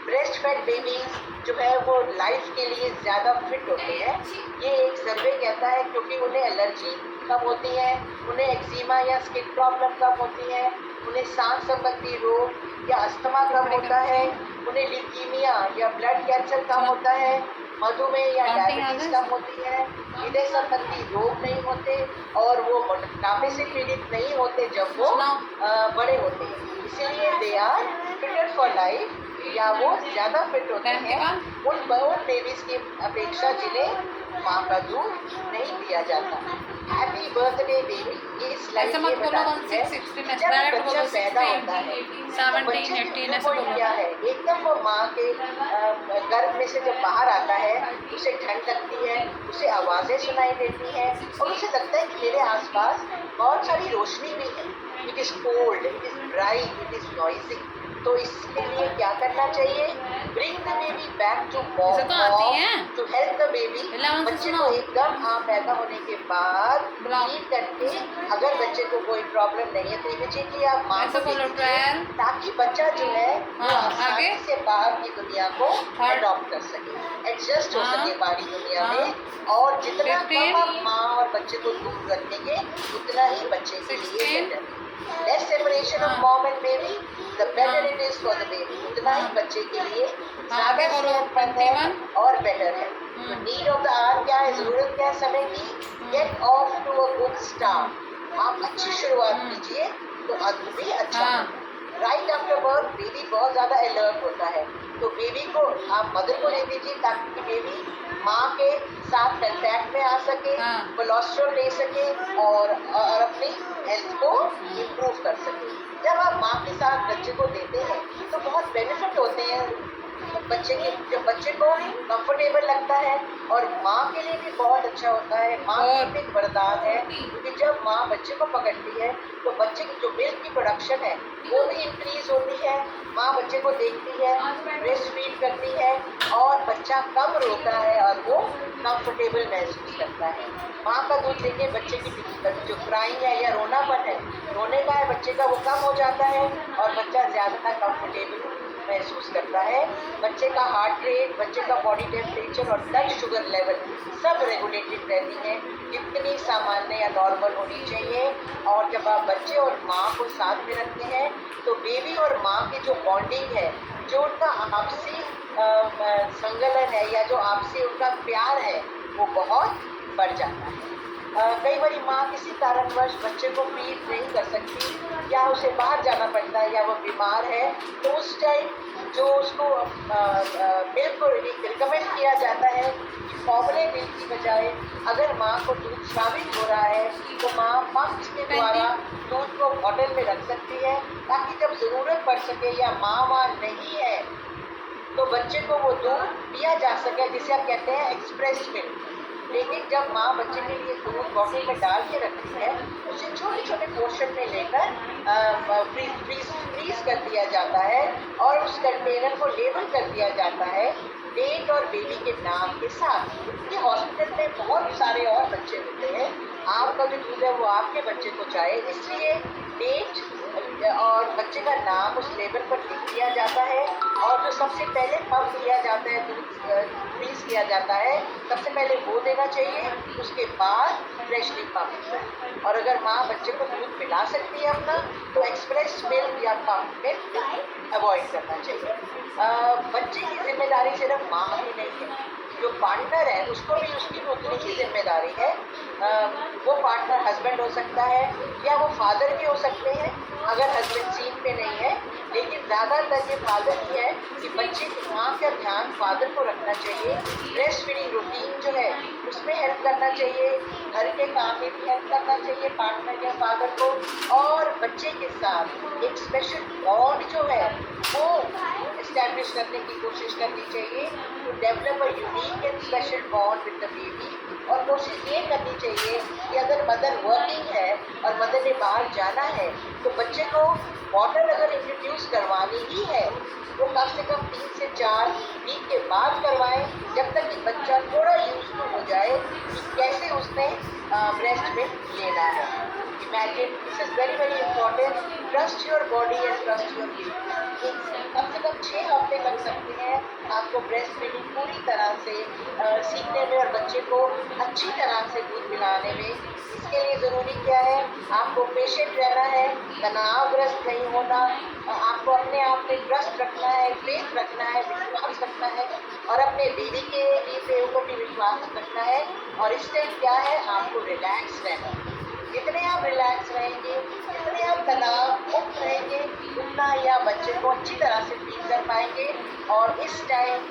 ब्रेस्ट फेड बेबीज जो है वो लाइफ के लिए ज़्यादा फिट होते हैं, ये एक सर्वे कहता है, क्योंकि उन्हें एलर्जी कम होती है, उन्हें एक्जिमा या स्किन प्रॉब्लम कम होती है, उन्हें सांस संबंधी रोग या अस्थमा कम होता है, उन्हें लीकीमिया या ब्लड कैंसर कम होता है, मधुमेह या डायबिटीज़ कम होती है, हृदय संबंधी रोग नहीं होते, और वो मोटापे से पीड़ित नहीं होते जब वो बड़े होते हैं। इसीलिए they are fitted for life, या वो ज़्यादा फिट होते हैं उन बेबीज़ की अपेक्षा जिन्हें माँ का दूध नहीं दिया किया जाता। हैप्पी बर्थडे बेबी इस लाइन ऐसे ये मत बोलो बताती है 16 में जब डायरेक्ट बच्चा बोलो पैदा 16 होता है 17 18 ऐसे कोई बोलो। क्या है एकदम वो माँ के गर्भ में से जब बाहर आता है उसे ठंड लगती है, उसे आवाजें सुनाई देती हैं और उसे लगता है कि मेरे आसपास बहुत सारी रोशनी भी है। It is cold, it is dry, it is noisy. तो इसके लिए क्या करना चाहिए? Bring the baby back to इसे तो आती है। To help the baby. इलावन से बच्चे सुनाओ। को एकदम पैदा होने के बाद बुलाओ। फीड करके अगर बच्चे को कोई प्रॉब्लम नहीं है तो इमीडिएटली आप माँ ऐसे को बोलो, दे दीजिए, 12। ताकि बच्चा जो है वो हाँ, आसानी आगे। से बाहर की दुनिया को हाँ। अडॉप्ट कर सके, एडजस्ट हो हाँ। सके बाहरी दुनिया हाँ। में। और जितना 15। कम आप माँ और बच्चे को दूर रखेंगे उतना ही बच्चे के लिए 16। बेटर है। Less separation of हाँ। mom and baby, the better हाँ। it is for the baby. उतना ही हाँ। बच्चे के लिए हाँ, ज्यादा आगे बोलो, सेहतमंद है 21। और बेटर है। तो नीड ऑफ द आवर क्या है? जरूरत क्या है समय की? Get off to a good start. आप अच्छी शुरुआत कीजिए तो अंत भी अच्छा हाँ। होगा। राइट आफ्टर बर्थ बेबी बहुत ज्यादा अलर्ट होता है, तो बेबी को आप मदर को दे दीजिए ताकि बेबी माँ के साथ कंटैक्ट में आ सके, हाँ। कोलेस्ट्रॉल ले सके और अपनी हेल्थ को इम्प्रूव कर सके। जब आप माँ के साथ बच्चे को देते हैं तो बहुत बेनिफिट होते हैं बच्चे के। जब बच्चे को कंफर्टेबल लगता है और माँ के लिए भी बहुत अच्छा होता है, माँ के लिए भी एक वरदान है, क्योंकि जब माँ बच्चे को पकड़ती है तो बच्चे की जो मिल्क की प्रोडक्शन है वो भी इंक्रीज होती है। माँ बच्चे को देखती है, ब्रेस्ट फीड करती है और बच्चा कम रोता है और वो कंफर्टेबल महसूस करता है। माँ का दूध लेके बच्चे की जो क्राइंग है या रोनापन है, रोने का है बच्चे का, वो कम हो जाता है और बच्चा ज़्यादा कंफर्टेबल महसूस करता है। बच्चे का हार्ट रेट, बच्चे का बॉडी टेम्परेचर और ब्लड शुगर लेवल सब रेगुलेटेड रहती है, जितनी सामान्य या नॉर्मल होनी चाहिए। और जब आप बच्चे और माँ को साथ में रखते हैं तो बेबी और माँ की जो बॉन्डिंग है, जो उनका आपसी संगलन है या जो आपसी उनका प्यार है, वो बहुत बढ़ जाता है। कई बार माँ किसी कारणवश बच्चे को फीड नहीं कर सकती या उसे बाहर जाना पड़ता है या वो बीमार है, तो उस टाइम जो उसको मिल्क को रिकमेंड किया जाता है कि फॉर्मूले मिल्क की बजाय अगर माँ को दूध स्रावित हो रहा है तो माँ पंप्स के द्वारा दूध को बॉटल में रख सकती है, ताकि जब ज़रूरत पड़ सके या माँ वहाँ नहीं है तो बच्चे को वो दूध पिया जा सके, जिसे आप कहते हैं एक्सप्रेस मिल्क। लेकिन जब माँ बच्चे के लिए दूध बॉटल में डाल के रखती है, उसे छोटे छोटे पोर्शन में लेकर फ्रीज कर दिया जाता है और उस कंटेनर को लेबल कर दिया जाता है डेट और बेबी के नाम के साथ। ये हॉस्पिटल में बहुत सारे और बच्चे होते हैं, आपका जो दूध है वो आपके बच्चे को चाहे, इसलिए डेट और बच्चे का नाम उस लेबल पर लिख दिया जाता है। और जो सबसे पहले पंप किया जाता है, दूध फ्रीज किया जाता है, सबसे पहले वो देना चाहिए, उसके बाद फ्रेशली पंप। और अगर माँ बच्चे को दूध पिला सकती है अपना, तो एक्सप्रेस मिल्क या पंप मिल्क अवॉइड करना चाहिए। बच्चे की जिम्मेदारी सिर्फ माँ की नहीं है, जो पार्टनर है उसको भी उसकी उतनी ही जिम्मेदारी है। वो पार्टनर हस्बैंड हो सकता है या वो फादर भी हो सकते हैं अगर हस्बैंड सीन पे नहीं है, लेकिन ज़्यादातर ये फादर की है कि बच्चे की माँ का ध्यान फादर को रखना चाहिए। ब्रेस्ट फीडिंग रूटीन जो है उसमें हेल्प करना चाहिए, घर के काम में भी हेल्प करना चाहिए पार्टनर या फादर को, और बच्चे के साथ एक स्पेशल बॉन्ड जो है वो इस्टेब्लिश करने की कोशिश करनी चाहिए, to develop a unique and special bond with the baby. और कोशिश ये करनी चाहिए कि अगर मदर वर्किंग है और मदर ने बाहर जाना है तो बच्चे को बॉटल अगर इंट्रोड्यूस करवानी ही है तो कम से कम 3 से 4 वीक के बाद करवाएं, जब तक कि बच्चा थोड़ा यूज हो जाए कि कैसे उसने ब्रेस्ट मिल्क लेना है। Imagine, this is very very important, trust your body and trust your baby. कम से कम 6 हफ्ते लग सकते हैं आपको ब्रेस्ट फीडिंग पूरी तरह से सीखने में और बच्चे को अच्छी तरह से दूध पिलाने में। इसके लिए ज़रूरी क्या है? आपको पेशेंट रहना है, तनावग्रस्त नहीं होना, आपको अपने आप में ट्रस्ट रखना है, फेथ रखना है, विश्वास रखना है और अपने बेबी के लिए ऊपर भी विश्वास रखना है। और इस टाइम क्या है, आपको रिलैक्स रहना है। जितने आप रिलैक्स रहेंगे, जितने आप तनाव मुक्त रहेंगे, उतना ही आप बच्चे को अच्छी तरह से फील कर पाएंगे। और इस टाइम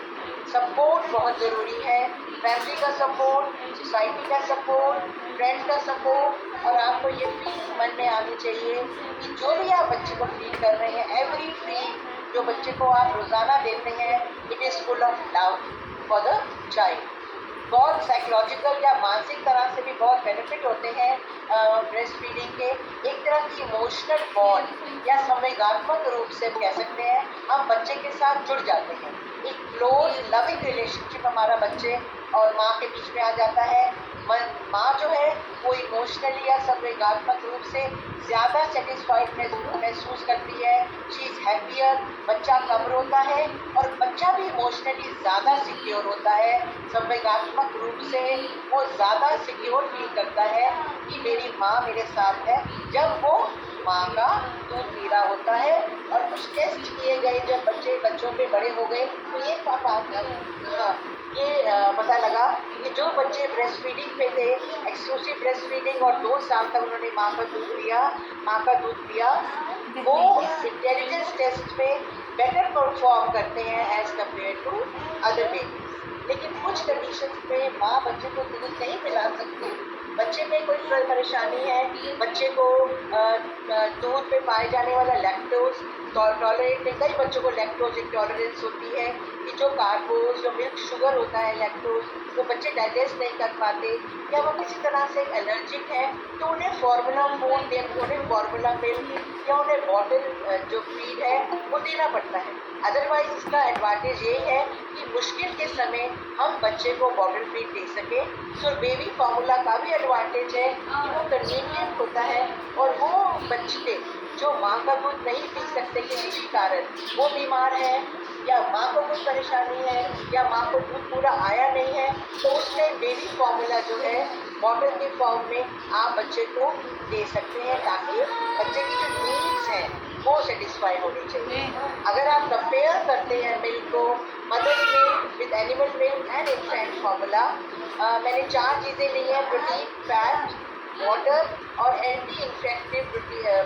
सपोर्ट बहुत ज़रूरी है, फैमिली का सपोर्ट, सोसाइटी का सपोर्ट, फ्रेंड का सपोर्ट, और आपको ये फीलिंग मन में आनी चाहिए कि जो भी आप बच्चे को फील कर रहे हैं, एवरी फील जो बच्चे को आप रोज़ाना देते हैं, it is full of love for the child. बहुत साइकोलॉजिकल या मानसिक तरह से भी बहुत बेनिफिट होते हैं ब्रेस्ट फीडिंग के। एक तरह की इमोशनल बॉन्ड या संवेगात्मक रूप से कह सकते हैं, हम बच्चे के साथ जुड़ जाते हैं। एक क्लोज लविंग रिलेशनशिप हमारा बच्चे और माँ के बीच में आ जाता है। माँ जो है वो इमोशनली या संवेगात्मक रूप से ज़्यादा सेटिस्फाइड महसूस करती है, शी इज़ हैप्पियर, बच्चा कम रोता है और बच्चा भी इमोशनली ज़्यादा सिक्योर होता है। संवेगात्मक रूप से वो ज़्यादा सिक्योर फील करता है कि मेरी माँ मेरे साथ है। जब वो माँ का दूध पी रहा होता है और कुछ टेस्ट किए गए जब बच्चों पे बड़े हो गए, तो ये पता लगा कि जो बच्चे ब्रेस्ट फीडिंग पे थे, एक्सक्लूसिव ब्रेस्ट फीडिंग, और 2 साल तक उन्होंने माँ का दूध पिया, वो इंटेलिजेंस टेस्ट में बेटर परफॉर्म करते हैं as compare to other babies. लेकिन कुछ कंडीशंस में माँ बच्चे को दूध नहीं पिला सकती। बच्चे में कोई परेशानी है, बच्चे को दूध में पाए जाने वाला लैक्टोज टॉलरेट नहीं, कई बच्चों को लैक्टोज इंटॉलरेंस होती है कि जो कार्बोज, जो मिल्क शुगर होता है लैक्टोज, वो बच्चे डाइजेस्ट नहीं कर पाते, या वो किसी तरह से एलर्जिक है, तो उन्हें फार्मूला फूड उन्हें फार्मूला मिल्क या उन्हें बॉटल जो फीड है वो देना पड़ता है। अदरवाइज इसका एडवांटेज ये है कि मुश्किल के समय हम बच्चे को बॉटल फीड दे सकें। सो बेबी फार्मूला का भी एडवांटेज है कि वो कन्वीनियंट होता है, और वो बच्चे जो माँ का दूध नहीं पी सकते किसी भी कारण, वो बीमार है या माँ को कुछ परेशानी है या माँ को दूध पूरा आया नहीं है, तो उसमें बेबी फार्मूला जो है बॉटल के फॉर्म में आप बच्चे को दे सकते हैं, ताकि बच्चे की जो नीड्स हैं वो सेटिस्फाई होनी चाहिए। अगर आप कंपेयर करते हैं मिल्क को, mother milk with animal milk and infant formula, मैंने 4 चीज़ें ली हैं: प्रोटीन, फैट, वाटर और एंटी इन्फेक्टिव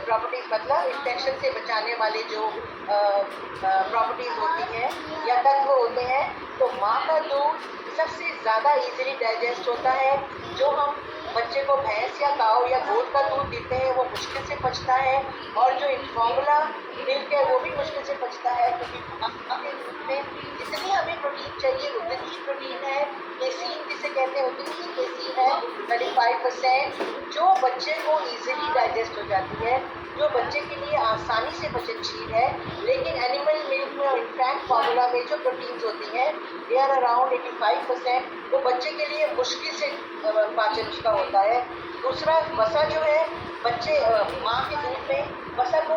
प्रॉपर्टीज़, मतलब इन्फेक्शन से बचाने वाले जो प्रॉपर्टीज़ होती हैं या तत्व होते हैं। तो माँ का दूध सबसे ज़्यादा इजीली डाइजेस्ट होता है। जो हम बच्चे को भैंस या काऊ या गोट का दूध देते हैं वो मुश्किल से पचता है, और जो फार्मूला मिल्क है वो भी मुश्किल से पचता है, क्योंकि माँ के दूध में जितनी हमें प्रोटीन चाहिए उतनी ही प्रोटीन है, केसीन जिसे कहते हैं उतनी ही केसीन है, 35%, जो बच्चे को इजीली डाइजेस्ट हो जाती है, जो बच्चे के लिए आसानी से पचनशील है। लेकिन एनिमल मिल्क में और इन्फेंट फार्मूला में जो प्रोटीन्स होती हैं दे आर अराउंड 85%, तो बच्चे के लिए मुश्किल से पाचन उसका होता है। दूसरा, वसा जो है, बच्चे माँ के दूध में वसा को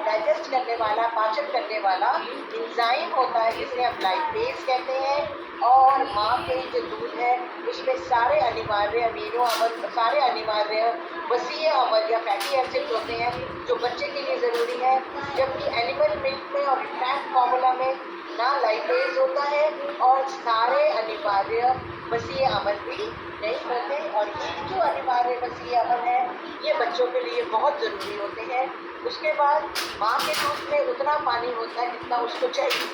डाइजेस्ट करने वाला, पाचन करने वाला एंजाइम होता है जिसे हम लाइपेज कहते हैं, और माँ के जो दूध है उसमें सारे अनिवार्य अमीनो अम्ल, सारे अनिवार्य वसीय अम्ल या फैटी एसिड होते हैं जो बच्चे के लिए ज़रूरी है। जबकि एनिमल मिल्क में और इन्फेंट फार्मूला में ना लाइपेज होता है और सारे अनिवार्य वसीय अम्ल भी नहीं होते, और ये जो अनिवार्य वसीय अम्ल है ये बच्चों के लिए बहुत ज़रूरी होते हैं। उसके बाद माँ के दूध में उतना पानी होता है जितना उसको चाहिए,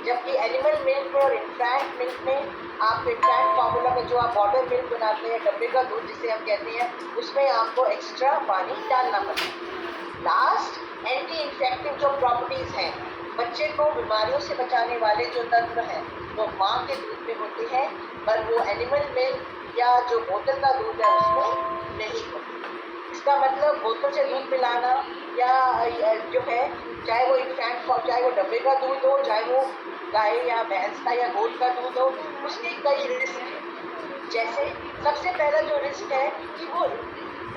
जबकि एनिमल मिल्क में और इन्फेंट मिल्क में, आप इन्फेंट फार्मूला में जो आप बॉटल मिल्क बनाते हैं, डब्बे का दूध जिसे हम कहते हैं, उसमें आपको एक्स्ट्रा पानी डालना पड़ता है। लास्ट, एंटी इन्फेक्टिव जो प्रॉपर्टीज़ हैं, बच्चे को बीमारियों से बचाने वाले जो तत्व हैं वो माँ के दूध में होते हैं, पर वो एनिमल मिल्क या जो बोतल का दूध है उसमें नहीं होते। इसका मतलब बोतल से दूध पिलाना या जो है, चाहे वो इन्फेंट, चाहे वो डब्बे का दूध हो, चाहे वो गाय या भैंस का या गोट का दूध हो, उसके कई रिस्क हैं। जैसे सबसे पहला जो रिस्क है कि वो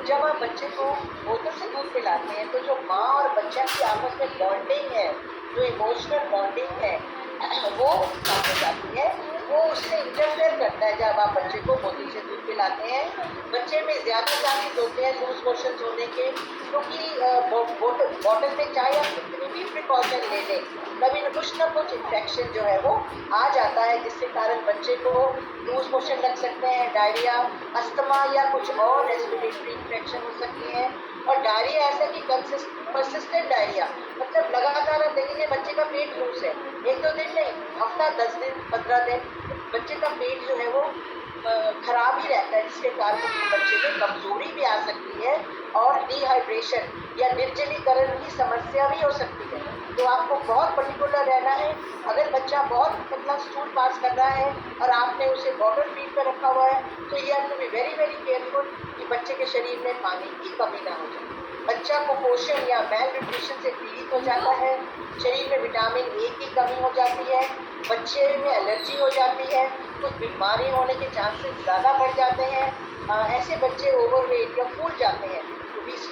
जब आप बच्चे को बोतल से दूध पिलाते हैं तो जो माँ और बच्चा की आपस में बॉन्डिंग है, जो इमोशनल बॉन्डिंग है, वो कम हो जाती है, वो उससे इंटरफेयर करता है। जब आप बच्चे को बोतल से दूध पिलाते हैं, बच्चे में ज़्यादा चांसेस होते हैं लूज मोशन होने के, क्योंकि बॉटल में चाहे आप कितनी भी प्रिकॉशन ले लें, कभी कुछ ना कुछ इन्फेक्शन जो है वो आ जाता है, जिसके कारण बच्चे को लूज मोशन लग सकते हैं, डायरिया, अस्थमा या कुछ और रेस्पिरेटरी इन्फेक्शन हो सकती है। और डायरिया ऐसा कि परसिस्टेंट डायरिया, मतलब लगातार आप देखेंगे बच्चे का पेट लूज है, 1-2 दिन नहीं, हफ्ता, 10 दिन, 15 दिन बच्चे का पेट जो है वो खराब ही रहता है, जिसके कारण बच्चे में कमजोरी भी आ सकती है और डिहाइड्रेशन या निर्जलीकरण की समस्या भी हो सकती है। तो आपको बहुत पर्टिकुलर रहना है। अगर बच्चा बहुत पतला स्टूल पास कर रहा है और आपने उसे बॉटल फीड पे रखा हुआ है तो you have to be very very careful कि बच्चे के शरीर में पानी की कमी ना हो जाए। बच्चा कुपोषण या मैल न्यूट्रिशन से पीड़ित हो जाता है, शरीर में विटामिन ए की कमी हो जाती है, बच्चे में एलर्जी हो जाती है, कुछ बीमारी होने के चांसेस ज़्यादा बढ़ जाते हैं। ऐसे बच्चे ओवरवेट या फूल जाते हैं,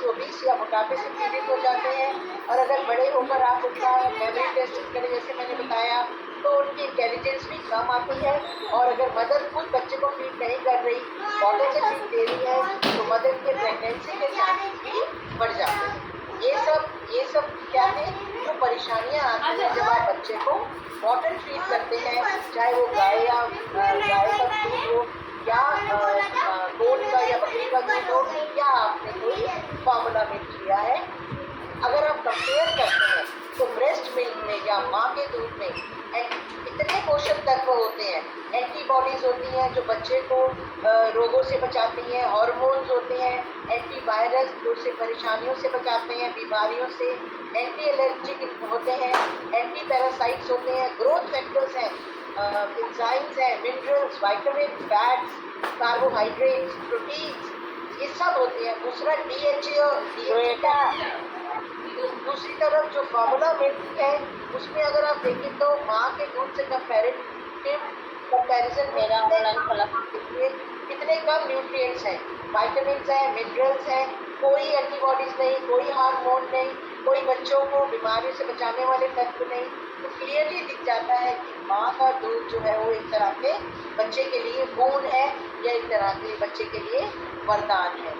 ओबीस या मोटापे से पीड़ित हो जाते हैं। और अगर बड़े होकर आप उनका मेमोरी टेस्ट करें जैसे मैंने बताया तो उनकी इंटेलिजेंस भी कम आती है। और अगर मदर खुद बच्चे को फीड नहीं कर रही, बॉटल से फीड दे रही है तो मदर के प्रेगनेंसी के चांसेस भी बढ़ जाते हैं। ये सब क्या है, जो परेशानियां आती हैं जब आप बच्चे को बॉटल फीड करते हैं, चाहे वो गाय का दूध हो या गोट का या बकरी का दूध हो या आपने कोई फॉर्मूला मिल्क लिया है। अगर आप कंपेयर करते हैं तो ब्रेस्ट मिल्क में या माँ के दूध में इतने पोषक तत्व होते हैं, एंटीबॉडीज होती हैं जो बच्चे को रोगों से बचाती हैं, हार्मोन्स होते हैं, एंटीवायरस जो से परेशानियों से बचाते हैं, बीमारियों से, एंटी एलर्जिक होते हैं, एंटी पैरासाइट्स होते हैं, ग्रोथ फैक्टर्स हैं, एंजाइम्स हैं, minerals, vitamin, fats, carbohydrates, proteins, ये सब होते हैं। दूसरा दूसरी तरफ जो फॉर्मूला मिल्क है उसमें अगर आप देखें तो माँ के दूध से कंपैरिजन कितने कम न्यूट्रिएंट्स हैं, विटामिन्स हैं, मिनरल्स हैं, कोई एंटीबॉडीज नहीं, कोई हार्मोन नहीं, कोई बच्चों को बीमारियों से बचाने वाले तत्व नहीं। तो क्लियरली दिख जाता है कि माँ का दूध जो है वो एक तरह के बच्चे के लिए बोन है या एक तरह के बच्चे के लिए वरदान है।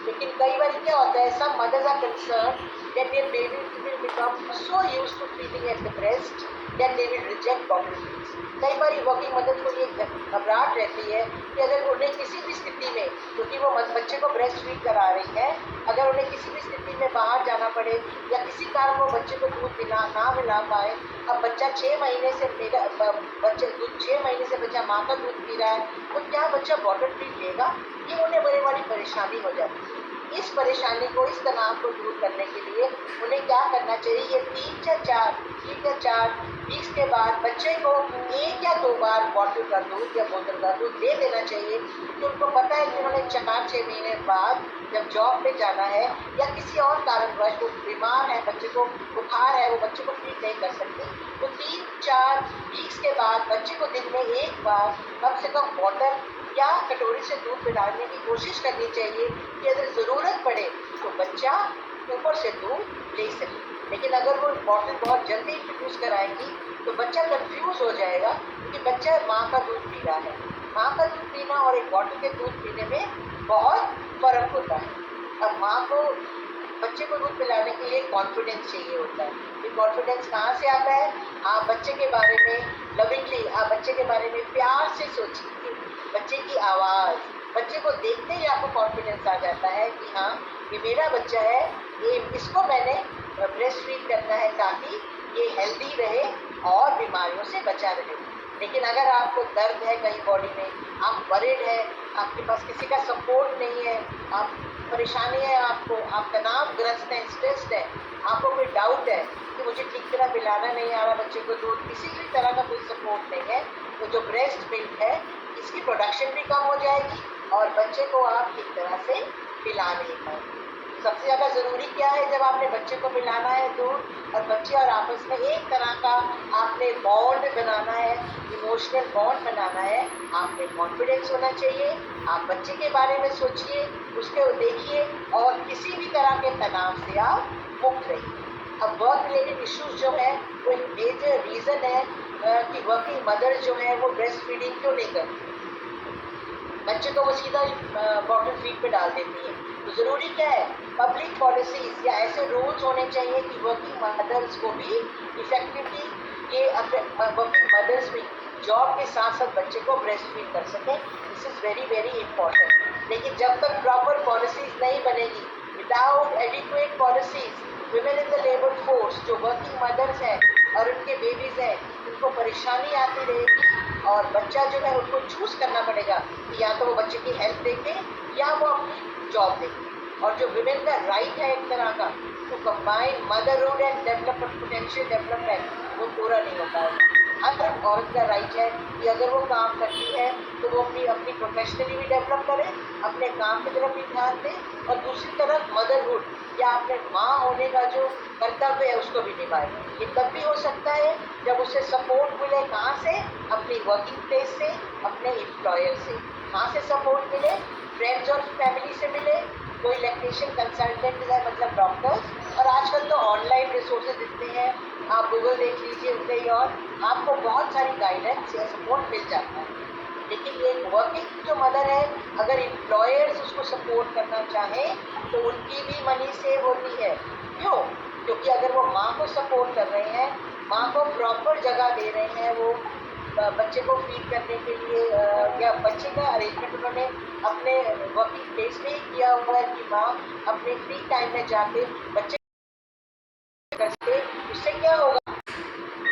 लेकिन कई बार क्या होता है, some mothers are concerned that their baby will become so used to feeding at the breast that they will reject bottle feeds. कई बार वर्किंग मदर को ये घबराहट रहती है कि अगर उन्हें किसी भी स्थिति में, क्योंकि वो बच्चे को ब्रेस्ट फीड करा रही है, अगर उन्हें किसी भी स्थिति में बाहर जाना पड़े या किसी कारण वो बच्चे को दूध ना मिला पाए, अब बच्चा 6 महीने से 6 महीने से बच्चा माँ का दूध पी रहा है तो क्या बच्चा बॉटल फीड लेगा, ये उन्हें बड़ी बड़ी परेशानी हो जाती है। इस परेशानी को, इस तनाव को दूर करने के लिए उन्हें क्या करना चाहिए, ये 3 या 4 वीक्स के बाद बच्चे को 1 या 2 बार बॉटल का दूध या बोतल का दूध दे देना चाहिए, क्योंकि उनको पता है कि उन्होंने 4-6 महीने बाद जब जॉब पे जाना है या किसी और कारणवश वो बीमार है, बच्चे को बुखार है, वो बच्चे को फीड नहीं कर सकती, तो 3-4 वीक्स के बाद बच्चे को दिन में 1 बार कम से कम बॉटल या कटोरी से दूध पिलाने की कोशिश करनी चाहिए कि अगर ज़रूरत पड़े तो बच्चा ऊपर से दूध ले सके। लेकिन अगर वो बॉटल बहुत जल्दी इंट्रोड्यूस कराएंगी तो बच्चा कंफ्यूज हो जाएगा, क्योंकि बच्चा माँ का दूध पी रहा है। माँ का दूध पीना और एक बॉटल के दूध पीने में बहुत फ़र्क होता है। अब माँ को बच्चे को दूध पिलाने के लिए कॉन्फिडेंस चाहिए होता है। ये कॉन्फिडेंस कहाँ से आता है, आप बच्चे के बारे में लविंगली, आप बच्चे के बारे में प्यार से सोचिए, बच्चे की आवाज़, बच्चे को देखते ही आपको कॉन्फिडेंस आ जाता है कि हाँ ये मेरा बच्चा है, ये इसको मैंने ब्रेस्ट फीड करना है ताकि ये हेल्दी रहे और बीमारियों से बचा रहे। लेकिन अगर आपको दर्द है कहीं बॉडी में, आप वरिड है, आपके पास किसी का सपोर्ट नहीं है, आप परेशानी है, आपको आप तनावग्रस्त हैं, स्ट्रेस्ड है, आपको कोई डाउट है कि मुझे ठीक तरह पिलाना नहीं आ रहा बच्चे को दूध, किसी भी तरह का कोई सपोर्ट नहीं है, तो जो ब्रेस्ट मिल्क है इसकी प्रोडक्शन भी कम हो जाएगी और बच्चे को आप ठीक तरह से पिला नहीं पाएंगे। सबसे ज़्यादा ज़रूरी क्या है, जब आपने बच्चे को पिलाना है दूध और बच्चे और आपस में एक तरह का आपने बॉन्ड बनाना है, इमोशनल बॉन्ड बनाना है, आपने कॉन्फिडेंस होना चाहिए, आप बच्चे के बारे में सोचिए, उसको देखिए और किसी भी तरह के तनाव से आप मुक्त रहिए। अब वर्क रिलेटेड इश्यूज जो है वो एक मेजर रीज़न है कि वर्किंग मदर जो है वो ब्रेस्ट फीडिंग क्यों नहीं करती, बच्चे को वो सीधा बॉटल फीड पे डाल देती है। तो ज़रूरी क्या है, पब्लिक पॉलिसीज़ या ऐसे रूल्स होने चाहिए कि वर्किंग मदर्स को भी इफेक्टिवली ये वर्किंग मदर्स भी जॉब के साथ साथ बच्चे को ब्रेस्ट फीड कर सकें। This is very very important. लेकिन जब तक प्रॉपर पॉलिसीज़ नहीं बनेगी, without adequate policies, women in the labour force जो वर्किंग मदर्स हैं और उनके बेबीज़ हैं, उनको परेशानी आती रहेगी और बच्चा जो है उनको चूज करना पड़ेगा कि या तो वो बच्चे की हेल्थ देखें या वो अपनी जॉब देखें। और जो विमेन का राइट है एक तरह का to combine motherhood and development, potential development, वो पूरा नहीं हो पाएगा। हर औरत का राइट है कि अगर वो काम करती है तो वो अपनी अपनी प्रोफेशनली भी डेवलप करे, अपने काम की तरफ भी ध्यान दे, और दूसरी तरफ मदरहुड या अपने माँ होने का जो कर्तव्य है उसको भी निभाए। ये तब भी हो सकता है जब उसे सपोर्ट मिले, कहाँ से? अपनी वर्किंग प्लेस से, अपने एम्प्लॉयर से। कहाँ से सपोर्ट मिले? फ्रेंड्स और फैमिली से मिले, कोई लैक्टेशन कंसल्टेंट है मतलब डॉक्टर्स, और आजकल तो ऑनलाइन रिसोर्सेज इतने हैं, आप गूगल देख लीजिए उतने ही, और आपको बहुत सारी गाइडेंस या सपोर्ट मिल जाता है। लेकिन एक वर्किंग जो मदर है, अगर एम्प्लॉयर्स उसको सपोर्ट करना चाहें तो उनकी भी मनी सेव होती है। क्यों? क्योंकि अगर वो माँ को सपोर्ट कर रहे हैं, माँ को प्रॉपर जगह दे रहे हैं, वो बच्चे को फीड करने के लिए या बच्चे का अरेंजमेंट उन्होंने अपने वर्किंग प्लेस में ही किया हुआ है कि माँ अपने फ्री टाइम में जाके बच्चे करते, उससे क्या होगा?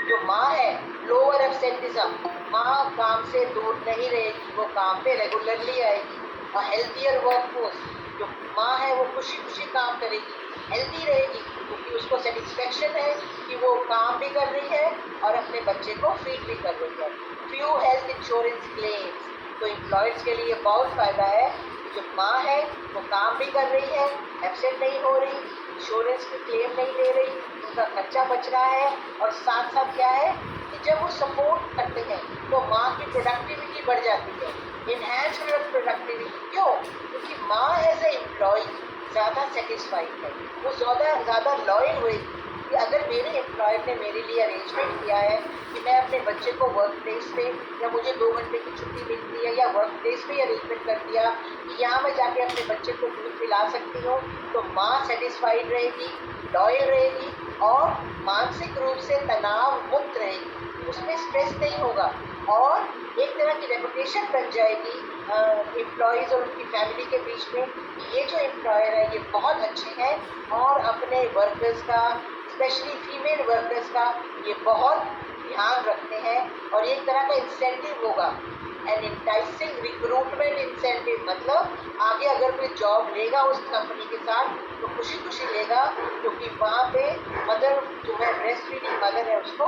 जो माँ है, लोअर एब्सेंटिज्म, माँ काम से दूर नहीं रहेगी, वो काम पे रेगुलरली आएगी। और हेल्थियर वर्कफोर्स, जो माँ है वो खुशी खुशी काम करेगी, हेल्थी रहेगी, क्योंकि उसको सेटिस्फेक्शन है कि वो काम भी कर रही है और अपने बच्चे को फीड भी कर रही है। फ्यू हेल्थ इंश्योरेंस क्लेम्स, तो एम्प्लॉयर्स के लिए बहुत फ़ायदा है। जो माँ है वो काम भी कर रही है, एब्सेंट नहीं हो रही, इंश्योरेंस की क्लेम नहीं ले रही, उनका खर्चा बच रहा है। और साथ साथ क्या है कि जब वो सपोर्ट करते हैं तो माँ की प्रोडक्टिविटी बढ़ जाती है, इन्हेंस प्रोडक्टिविटी। क्यों? क्योंकि माँ एज ए एम्प्लॉय ज़्यादा सेटिस्फाइड है, वो ज़्यादा लॉयल होएगी कि अगर मेरे एम्प्लॉयर ने मेरे लिए अरेंजमेंट किया है कि मैं अपने बच्चे को वर्क प्लेस पे, या मुझे 2 घंटे की छुट्टी मिलती है, या वर्क प्लेस पे अरेंजमेंट कर दिया कि यहाँ मैं जाके अपने बच्चे को दूध पिला सकती हूँ, तो माँ सेटिस्फाइड रहेगी, लॉयल रहेगी और मानसिक रूप से तनाव मुक्त रहेगी, उसमें स्ट्रेस नहीं होगा, और एक तरह की रेपुटेशन बन जाएगी एम्प्लॉयज़ और उनकी फैमिली के बीच में कि ये जो एम्प्लॉयर है ये बहुत अच्छे हैं और अपने वर्कर्स का, स्पेशली फीमेल वर्कर्स का ये बहुत ध्यान रखते हैं। और ये एक तरह का इंसेंटिव होगा, एन इंटाइसिंग रिक्रूटमेंट इंसेंटिव, मतलब आगे अगर कोई जॉब लेगा उस कंपनी के साथ तो खुशी खुशी लेगा, क्योंकि वहाँ पे मदर जो है, ब्रेस्ट फीडिंग मदर है, उसको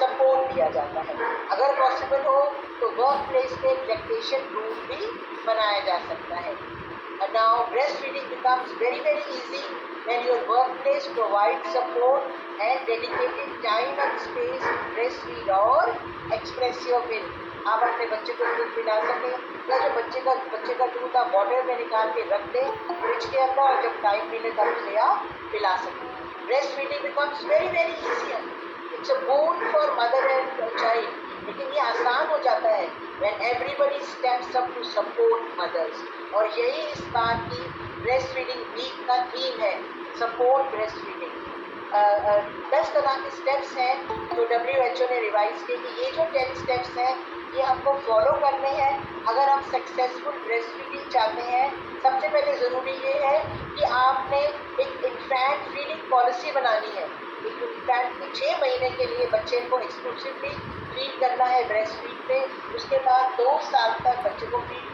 सपोर्ट दिया जाता है। अगर पॉसिबल हो तो वर्क प्लेस पे लैक्टेशन रूम भी बनाया जा सकता है। And now breastfeeding becomes very easy when your workplace provides support and dedicated time and space to breastfeed or express your milk. आप अपने बच्चे को दूध पिला सकें, या जो बच्चे का दूध आप बॉटल में निकाल के रख दें फ्रिज के अंदर, और जब टाइम मिले तब उसे आप पिला सकें। breastfeeding becomes very easier. It's a boon for mother and child. लेकिन ये आसान हो जाता है when everybody steps up to support mothers। और यही इस बार की ब्रेस्ट फीडिंग वीक का थीम है, सपोर्ट ब्रेस्ट फीडिंग। 10 तरह के स्टेप्स हैं जो WHO ने रिवाइज किए कि ये जो 10 स्टेप्स हैं ये हमको फॉलो करने हैं अगर हम सक्सेसफुल ब्रेस्ट फीडिंग चाहते हैं। सबसे पहले ज़रूरी ये है कि आपने एक इन्फैंट फीडिंग पॉलिसी बनानी है। एक इन्फैंट को 6 महीने के लिए बच्चे को एक्सक्लूसिवली फीड करना है ब्रेस्ट फीड पे, उसके बाद 2 साल तक बच्चे को feed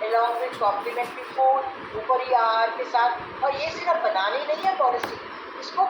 along with complementary food, ऊपरी आहार के साथ। और ये सिर्फ बनानी नहीं है पॉलिसी, इसको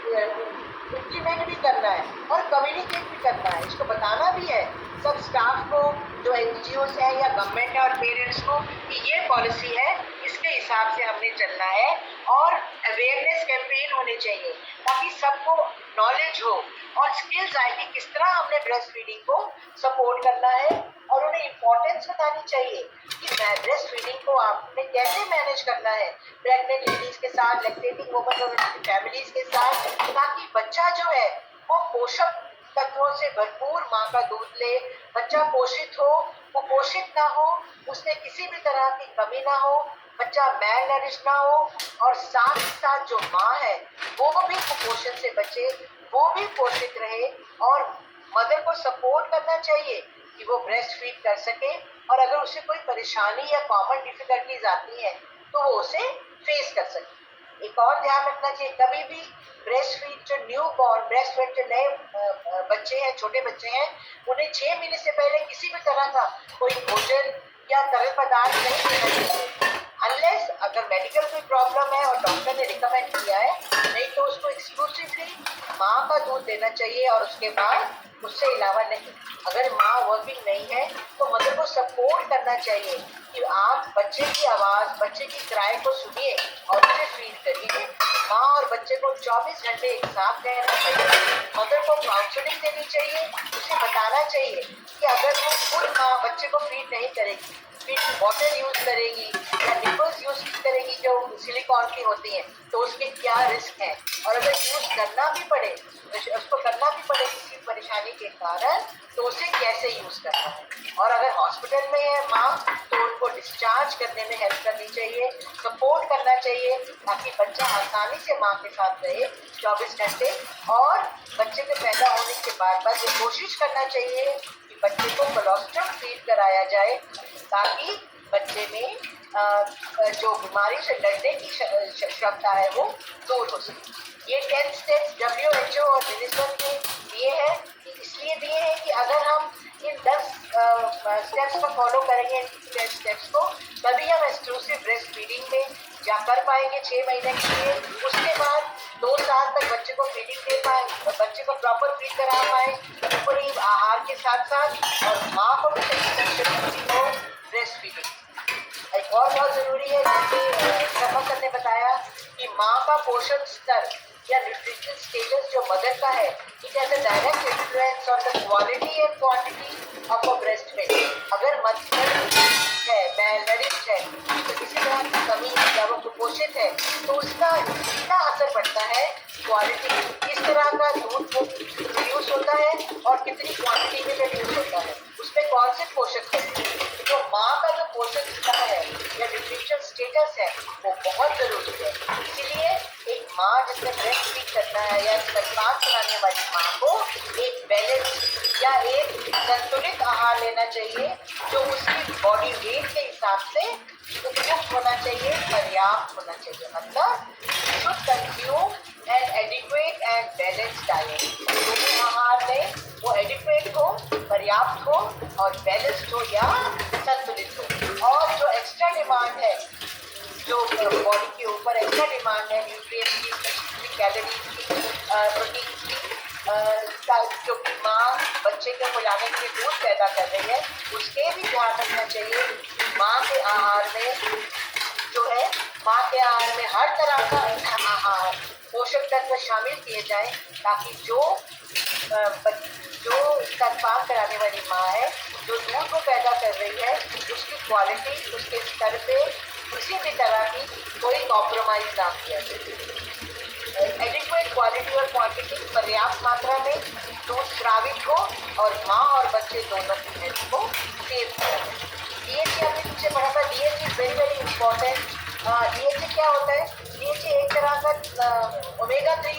इम्प्लीमेंट भी करना है और कम्युनिकेट भी करना है, इसको बताना भी है सब स्टाफ को, जो NGOs हैं या गवर्नमेंट है, और पेरेंट्स को कि ये पॉलिसी है, इसके हिसाब से हमने चलना है। और अवेयरनेस कैंपेन होने चाहिए ताकि सबको नॉलेज हो और स्किल्स आए कि किस तरह हमने ब्रेस्ट फीडिंग को सपोर्ट करना है। और उन्हें इम्पोर्टेंस बतानी चाहिए कि ब्रेस्ट फीडिंग को आपने कैसे मैनेज करना है प्रेग्नेंट लेडीज के साथ, लैक्टेटिंग वुमन और उनकी फैमिलीज के साथ, ताकि बच्चा जो है वो पोषक तत्वों से भरपूर माँ का दूध ले, बच्चा पोषित हो, वो पोषित ना हो, उसमें किसी भी तरह की कमी ना हो, बच्चा मैल नरिश ना हो, और साथ ही साथ जो माँ है वो भी कुपोषण से बचे, वो भी पोषित रहे। और मदर को सपोर्ट करना चाहिए कि वो ब्रेस्ट फीड कर सके, और अगर उसे कोई परेशानी या कॉमन डिफिकल्टीज आती हैं तो वो उसे फेस कर सके। एक और ध्यान रखना चाहिए, कभी भी ब्रेस्ट फीड जो न्यू बॉर्न ब्रेस्ट फीड जो नए बच्चे हैं, छोटे बच्चे हैं, उन्हें 6 महीने से पहले किसी भी तरह का कोई भोजन या तरल पदार्थ नहीं देना चाहिए, अनलेस अगर मेडिकल कोई प्रॉब्लम है और डॉक्टर ने रिकमेंड किया है, नहीं तो उसको एक्सक्लूसिवली माँ का दूध देना चाहिए और उसके बाद उससे अलावा नहीं। अगर माँ वर्किंग नहीं है तो मदर को सपोर्ट करना चाहिए कि आप बच्चे की आवाज़, बच्चे की क्राई को सुनिए और उसे फीड करिए। माँ और बच्चे को 24 घंटे एक साथ रहना चाहिए। मदर को काउंसलिंग देनी चाहिए, उसे बताना चाहिए कि अगर वो खुद माँ बच्चे को फीड नहीं करेगी, फीड वाटर यूज़ करेगी या निपल्स यूज़ करेगी जो सिलिकॉन की होती हैं, तो उसके क्या रिस्क हैं, और अगर यूज़ करना भी पड़े, उसको करना भी पड़े किसी परेशानी के कारण, तो उसे कैसे यूज़ करना है। और अगर हॉस्पिटल में है माँ तो उनको डिस्चार्ज करने में हेल्प करनी चाहिए, सपोर्ट करना चाहिए, ताकि बच्चा आसानी से माँ के साथ रहे 24 घंटे। और बच्चे के पैदा होने के बाद ये कोशिश करना चाहिए कि बच्चे को कोलोस्ट्रम फीड कराया जाए, ताकि बच्चे में जो बीमारी से लड़ने की क्षमता है वो दूर हो सके। ये 10 स्टेप्स WHO और यूनिसेफ ने दिए हैं, इसलिए दिए हैं कि अगर हम इन 10 स्टेप्स को फॉलो करेंगे, इन 10 स्टेप्स को, तभी हम एक्सक्लूसिव ब्रेस्ट फीडिंग में जा कर पाएंगे 6 महीने के लिए। उसके बाद 2 साल तक बच्चे को फीडिंग दे पाए, बच्चे को प्रॉपर फीड करा पाए पूरी आहार के साथ साथ, और माँ को भी हो ब्रेस्ट फीडिंग। एक और बहुत ज़रूरी है, जैसे सर ने बताया कि माँ का पोषण स्तर या न्यूट्रिशन स्टेटस जो मदर का है, it has a direct influence on the quality and quantity of a breast milk. अगर मदर है, मैलनरिश्ड है, तो किसी तरह की कमी है या वो कुपोषित है, तो उसका कितना असर पड़ता है क्वालिटी, किस तरह का दूध वो प्रोड्यूस होता है और कितनी क्वांटिटी में प्रोड्यूस होता है, उसमें कौन से पोषक होते हैं। तो माँ का जो पोषण स्तर है या न्यूट्रिशन स्टेटस है वो बहुत ज़रूरी है। इसीलिए एक माँ जिसने ब्रेस्ट फीड करना है या स्तनपान कराने वाली माँ को एक बैलेंस या एक संतुलित आहार लेना चाहिए, जो उसकी बॉडी वेट के हिसाब से उपयुक्त होना चाहिए, पर्याप्त होना चाहिए। मतलब should consume N adequate and balance diet. जो भी आहार लें वो एडिक्वेट हो, पर्याप्त हो और बैलेंस्ड हो या संतुलित हो। और जो एक्स्ट्रा डिमांड है, जो बॉडी के ऊपर एक्स्ट्रा डिमांड है न्यूट्रिएंट की, कैलोरीज की, प्रोटीन की, जो कि माँ बच्चे के खिलाने के लिए दूध पैदा कर रही है, उसके भी ध्यान रखना चाहिए। माँ के आहार में जो है, माँ के आहार में हर तरह का आहार पोषक तत्व शामिल किए जाएं, ताकि जो स्तनपान कराने वाली माँ है, जो दूध को पैदा कर रही है, उसकी क्वालिटी, उसके स्तर पे किसी भी तरह की कोई कॉम्प्रोमाइज़ ना किया जाए। एडिक्वेट क्वालिटी और क्वांटिटी, पर्याप्त मात्रा में दूध स्रावित हो और माँ और बच्चे दोनों की हेल्थ को सेव किया जाए। DHA हमने पीछे पढ़ा था, DHA is very very important. DHA क्या होता है? DHA एक तरह का ओमेगा 3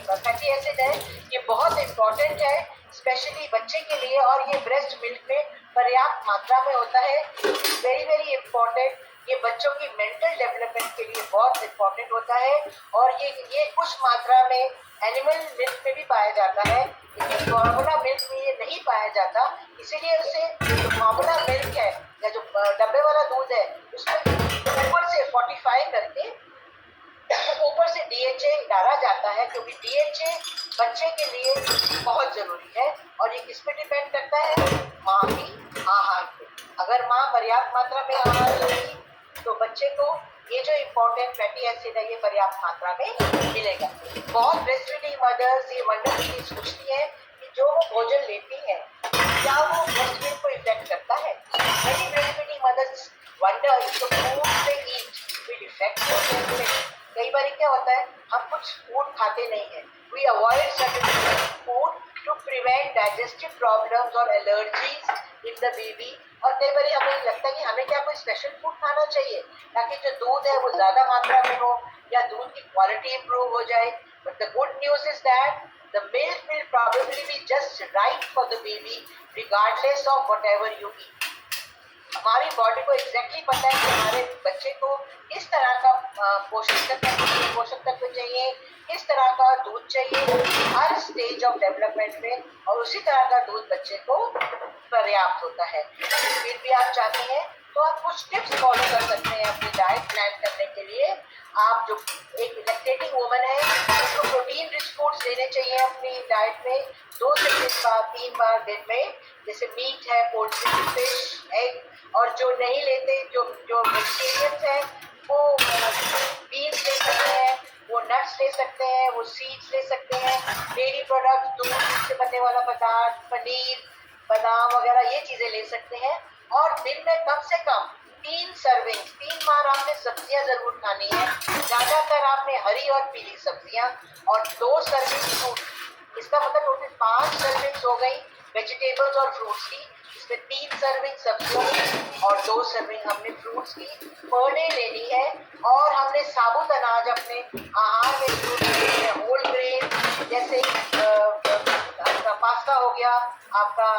फैटी एसिड है। ये बहुत इम्पॉर्टेंट है स्पेशली बच्चे के लिए, और ये ब्रेस्ट मिल्क में पर्याप्त मात्रा में होता है। Very very important. ये बच्चों की मेंटल डेवलपमेंट के लिए बहुत इम्पॉर्टेंट होता है, और ये कुछ मात्रा में एनिमल मिल्क में भी पाया जाता है, लेकिन फॉर्मूला मिल्क में ये नहीं पाया जाता। इसीलिए उसे जो फॉर्मूला मिल्क है या जो डब्बे वाला दूध है, उसमें ऊपर से 45 करके ऊपर से DHA डाला जाता है, क्योंकि DHA बच्चे के लिए बहुत ज़रूरी है। और ये किस पे डिपेंड करता है? माँ की आहार पे। अगर माँ पर्याप्त मात्रा में आहार लेगी तो बच्चे को ये जो इम्पोर्टेंट फैटी एसिड है ये पर्याप्त मात्रा में मिलेगा। बहुत ब्रेस्ट फीडिंग मदर्स ये वंडर चीज पूछती है कि जो वो भोजन लेती है क्या वो ब्रेस्ट मिल्क को इफेक्ट करता है। Many breast feeding mother's wonder तो फूड से ईट विल इफेक्ट ब्रेस्ट मिल्क। कई बार क्या होता है, हम कुछ फूड खाते नहीं है, we avoid certain food to prevent digestive problems और एलर्जीज इन द बेबी। और कई बार हमें लगता है कि हमें क्या कोई स्पेशल फूड खाना चाहिए ताकि जो दूध है वो ज़्यादा मात्रा में हो या दूध की क्वालिटी इंप्रूव हो जाए। But the good news is that the milk will probably be just right for the baby regardless of whatever you eat. हमारी बॉडी को एग्जैक्टली पता है कि हमारे बच्चे को किस तरह का पोषक तत्व चाहिए, किस तरह का दूध चाहिए हर स्टेज ऑफ डेवलपमेंट में, और उसी तरह का दूध बच्चे को पर्याप्त होता है। फिर भी आप चाहते हैं तो आप कुछ टिप्स फॉलो कर सकते हैं अपनी डाइट प्लान करने के लिए। आप जो एक लैक्टेटिंग वुमन है उसको प्रोटीन रिच फूड्स लेने चाहिए अपनी डाइट में 2 से 3 बार दिन में, जैसे मीट है, पोल्ट्री, फिश, एग। और जो नहीं लेते, जो वेजिटेरियंस हैं, वो बीन्स ले सकते हैं, वो नट्स ले सकते हैं, वो सीड्स ले सकते हैं, डेयरी प्रोडक्ट, दूध से बनने वाला पदार्थ, पनीर, बादाम वगैरह ये चीज़ें ले सकते हैं। और दिन में कम से कम 3 बार आपने सब्जियां जरूर खानी है, ज़्यादातर आपने हरी और पीली सब्जियां, और 2 सर्विंग फ्रूट। इसका मतलब टोटल 5 सर्विंग्स हो गई वेजिटेबल्स और फ्रूट्स की। इसमें 3 सर्विंग सब्जियों की और 2 सर्विंग हमने फ्रूट्स की पर डे लेनी है। और हमने साबुत अनाज अपने आहार में इंक्लूड करनी है, होल ग्रेन, जैसे आपका पास्ता हो गया, आपका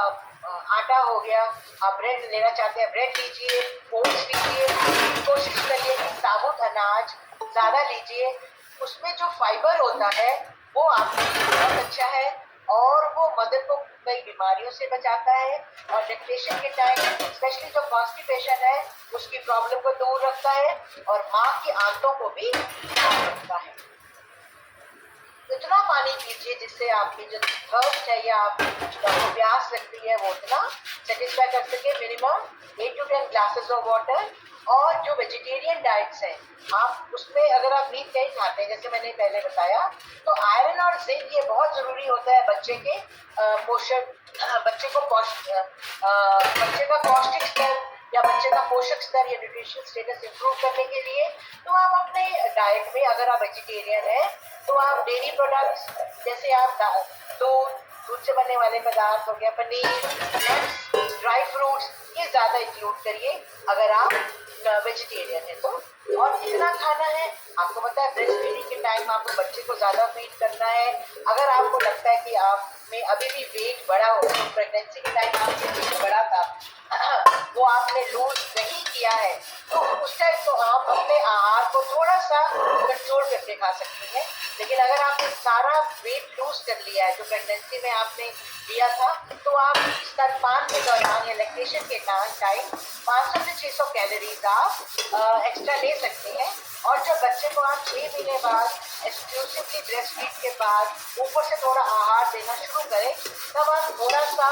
आटा हो गया, आप ब्रेड लेना चाहते हैं ब्रेड लीजिए, ओट्स लीजिए। कोशिश करिए कि साबुत अनाज ज़्यादा लीजिए, उसमें जो फाइबर होता है वो आपके लिए बहुत अच्छा है और वो मदर को कई बीमारियों से बचाता है। और लैक्टेशन के टाइम स्पेशली जो कॉन्स्टिपेशन है उसकी प्रॉब्लम को दूर रखता है और माँ की आंतों को भी साफ रखता है। उतना पानी पीजिए जिससे आपकी जो थर्स्ट है या आपको प्यास लगती है वो उतना सेटिस्फाई कर सके। Minimum 8 to 10 glasses of water. और जो वेजिटेरियन डाइट्स हैं आप उसमें अगर आप मीट नहीं खाते हैं जैसे मैंने पहले बताया, तो आयरन और जिंक ये बहुत ज़रूरी होता है बच्चे के पोषक, बच्चे का पौष्टिक स्तर या बच्चे का पोषक स्तर या न्यूट्रिशन स्टेटस इंप्रूव करने के लिए। तो आप अपने डाइट में अगर आप वेजिटेरियन हैं तो आप डेयरी प्रोडक्ट्स जैसे आप दूध से बनने वाले पदार्थ हो गया, पनीर, नट्स, ड्राई फ्रूट्स, ये ज़्यादा इंक्लूड करिए अगर आप वेजिटेरियन है तो। और कितना खाना है आपको पता है, ब्रेस्ट फीडिंग के टाइम आपको बच्चे को ज़्यादा फीड करना है। अगर आपको लगता है कि आप में अभी भी वेट बढ़ा हो, तो प्रेगनेंसी के टाइम आपके वेट बढ़ा था वो आपने लूज नहीं किया है, तो उस टाइम तो आप अपने आहार को थोड़ा सा कंट्रोल करके खा सकती हैं। लेकिन अगर आपने सारा वेट लूज कर लिया है जो प्रेगनेंसी में आपने लिया था, तो आप स्तनपान के दौरान या लैक्टेशन के टाइम 500 से 600 कैलोरीज आप एक्स्ट्रा ले सकते हैं। और जब बच्चे को आप 6 महीने बाद एक्सक्लूसिवली ब्रेस्ट फीड के बाद ऊपर से थोड़ा आहार देना शुरू करें, तब आप थोड़ा सा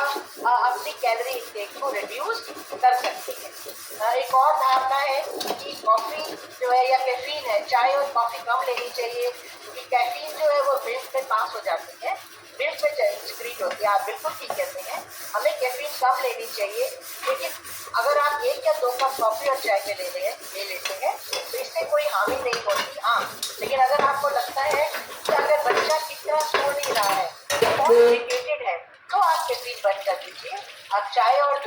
अपनी कैलोरी इंटेक को रिड्यूस कर सकते हैं। एक और धारणा है कि कॉफ़ी जो है या कैफीन है, चाय और कॉफ़ी कम लेनी चाहिए क्योंकि कैफीन जो है वो मिल्क में पास हो जाती है, मिल्क में सिक्रीट होती है। आप बिल्कुल ठीक कहते हैं, हमें कैफीन कम लेनी चाहिए। लेकिन अगर आप 1 या 2 कप कॉफ़ी और चाय के ले लेते हैं तो इससे कोई हानि नहीं होती। हाँ, लेकिन अगर आपको लगता है कि अगर बच्चा कितना सो नहीं रहा है, बहुत इरिटेटेड है, तो आप कैफीन बंद कर दीजिए। आप चाय और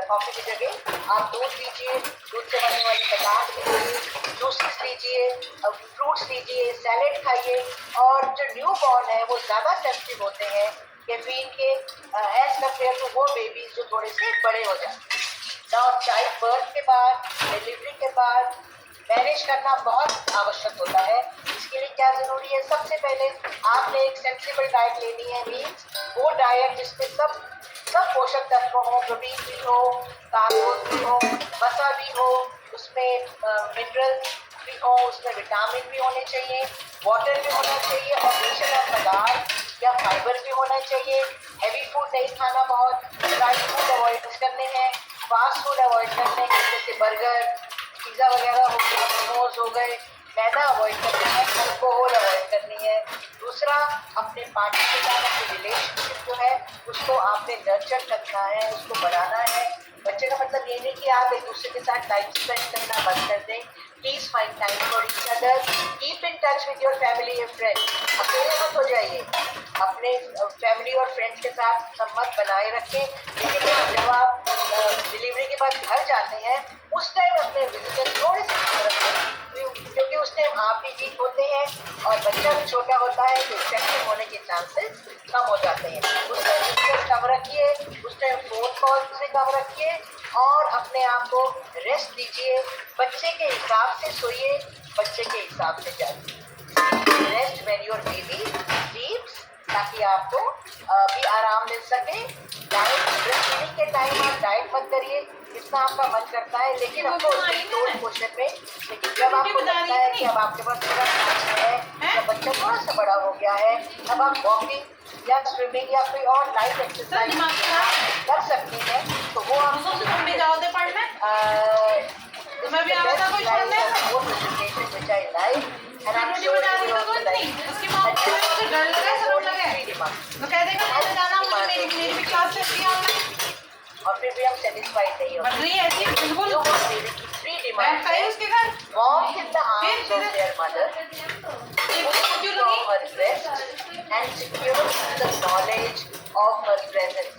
कॉफ़ी की जगह आप दूध लीजिए, दूध से बनने वाले पदार्थ लीजिए, जूसेस लीजिए, फ्रूट्स लीजिए, सैलेड खाइए। और जो न्यू बॉर्न है वो ज़्यादा सेंसिटिव होते हैं कैफीन के एज कम्पेयर टू वो बेबीज जो थोड़े से बड़े हो जाते हैं। और चाइल्ड बर्थ के बाद, डिलीवरी के बाद मैनेज करना बहुत आवश्यक होता है। इसके लिए क्या ज़रूरी है, सबसे पहले आपने एक सेंसिबल डाइट लेनी है। मीन्स वो डाइट जिसमें सब पोषक तत्व हो, प्रोटीन भी हो, कार्बोज भी हो, वसा भी हो, उसमें मिनरल्स भी हो, उसमें विटामिन भी होने चाहिए, वाटर भी होना चाहिए और नेचुरल पदार्थ या फाइबर भी होना चाहिए। हैवी फूड नहीं खाना, बहुत ड्राई फूड अवॉइड करने हैं, फास्ट फूड अवॉइड करने हैं जैसे बर्गर, पिज़्ज़ा वगैरह हो गया, मोमोज हो गए, मैदा अवॉइड करनी है, अल्कोहल अवॉइड करनी है। दूसरा, अपने पार्टनर के साथ अपनी रिलेशनशिप जो है उसको आपने नर्चर करना है, उसको बढ़ाना है। बच्चे का मतलब ये नहीं कि आप एक दूसरे के साथ टाइम स्पेंड करना बंद कर दें। Please find time for each other, keep in touch with your family and friends. अकेले मत हो जाइए, अपने फैमिली और फ्रेंड्स के साथ संबंध बनाए रखें। लेकिन जब आप डिलीवरी के बाद घर जाते हैं उस टाइम अपने विजिटर थोड़े से कम रखें, क्योंकि उस टाइम आप भी वीक होते हैं और बच्चा भी छोटा होता है तो इन्फेक्शन होने के चांसेस कम हो जाते हैं। उस टाइम विजिटर कम रखिए, उस टाइम फ़ोन कॉल से कम रखिए और अपने आप को रेस्ट दीजिए। बच्चे के हिसाब से सोइए, बच्चे के हिसाब से जाइए। rest when your baby sleeps, ताकि आपको भी आराम मिल सके। डाइट ब्रेस्ट फीडिंग के टाइम आप डाइट मत करिए जितना आपका मन करता है, लेकिन आपको पोषण में, लेकिन जब आपको लगता है कि अब आपके पास थोड़ा टाइम है, जब बच्चा थोड़ा सा बड़ा हो गया है, तब आप वॉकिंग या स्विमिंग या कोई और लाइट एक्सरसाइज कर सकती हैं, तो वो आप मैं भी आया था कोई छोड़ने वो presentation which I like and I'm roti sure बना you रही will तो also कुछ नहीं like. उसकी माँ को मुझे डर लगा शर्म लगा Three demands. तो कह देगा मुझे जाना, मुझे मेरी भी क्लास चलती है ऑनलाइन और फिर भी हम सेटिस्फाइड नहीं बन होते। रही है ऐसी बिल्कुल जो वो मेरे की थ्री मैं डिमांड खाई उसके घर warmth in the arms of their mother, क्यों from लगी her breast and secure the knowledge of her presence.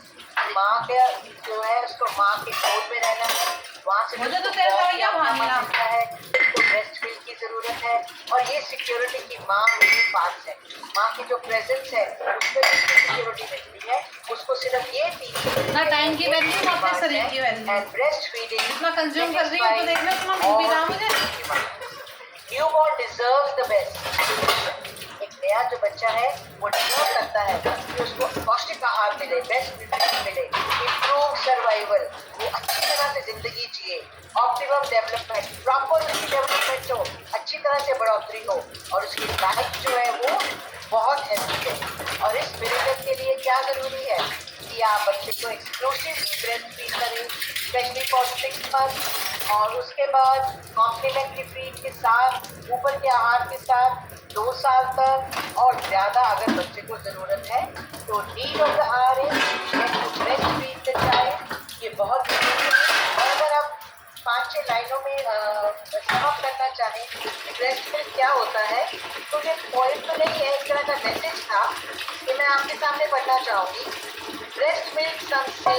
माँ के जो है उसको माँ के गोद में रहना है, वहाँ से मुझे तो उसको तेरे बहुत रवैया अपना भागना। मिलता है, उसको ब्रेस्ट फीड की जरूरत है, और ये सिक्योरिटी की माँ मेरे पास है, माँ की जो प्रेजेंस है उसमें सिक्योरिटी मिलती है, उसको सिर्फ ये ना टाइम की वैल्यू ना अपने शरीर की वैल्यू एंड ब्रेस्ट फीडिंग जितना कंज्यूम कर रही है तो देख लो इतना मिल भी रहा मुझे न्यूबॉर्न डिजर्व्स द बेस्ट। एक नया जो बच्चा है वो डिजर्व करता है कि उसको पौष्टिक आहार मिले, बेस्ट न्यूट्रिशन मिले, इम्प्रूव सर्वाइवल, वो अच्छी तरह से जिंदगी जिए, ऑप्टिमम डेवलपमेंट, प्रॉपर उसकी डेवलपमेंट हो, अच्छी तरह से बढ़ोतरी हो, और उसकी लाइफ जो है वो बहुत हेल्थी हो। और इस मिरेकल के लिए क्या जरूरी है कि आप बच्चे को एक्सक्लूसिवली ब्रेस्ट फीड करें, स्पेशली फॉर 6 मंथ्स, और उसके बाद कॉम्प्लीमेंट्री फीड के साथ, ऊपर के आहार के साथ 2 साल तक, और ज़्यादा अगर बच्चे को ज़रूरत है तो need of the hour breast feed the child, ये बहुत जरूरी है। और अगर आप 5-6 लाइनों में समाप्त करना चाहें ब्रेस्ट मिल्क क्या होता है, तो ये पॉइंट तो नहीं है, एक तरह का मैसेज था कि मैं आपके सामने पढ़ना चाहूँगी। Breast milk some say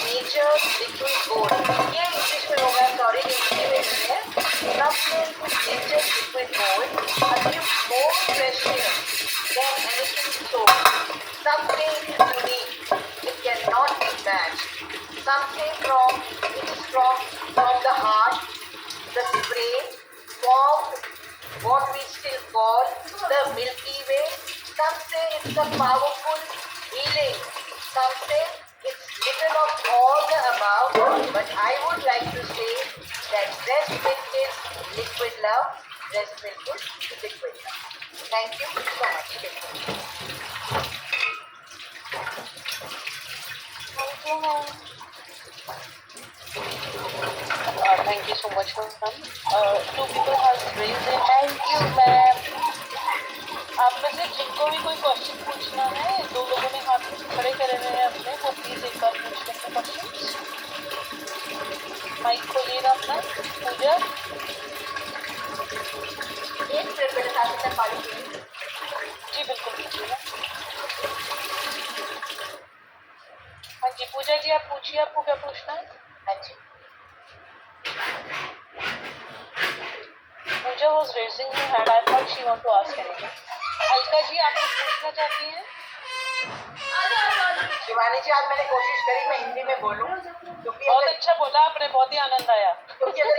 nature liquid gold, ये इंग्लिश में होगा, सॉरी हिंदी में नहीं है। Some milk nature liquid gold gives more freshness than anything sold, something unique, it can not be matched, something from the heart, the spray formed what we still call the Milky Way. Some say it's a powerful healing, some say it's little of all the above, but I would like to say that breast milk is liquid love, breast milk is liquid love. Thank you so much. Thank you so much, ma'am. 2 people have raised their hand. Thank you, ma'am. आप में से जिनको भी कोई question पूछना है, 2 लोगों ने हाथ खड़े करे हुए हैं अपने, वो प्लीज एक बार पूछ लें अपने क्वेश्चन। माइक खोलिएगा अपना। पूजा, एक मिनट मेरे साथ में पानी पी। जी बिल्कुल कीजिएगा। हाँ जी पूजा जी, आप पूछिए, आपको क्या पूछना है? हाँ जी। Pooja was raising her hand. I thought she want to ask anything. Alka ji, आप कुछ पूछना चाहती हैं? शिवानी जी, आज मैंने कोशिश करी मैं हिंदी में बोलूं, क्योंकि बहुत अच्छा बोला आपने, बहुत ही आनंद आया। क्योंकि अगर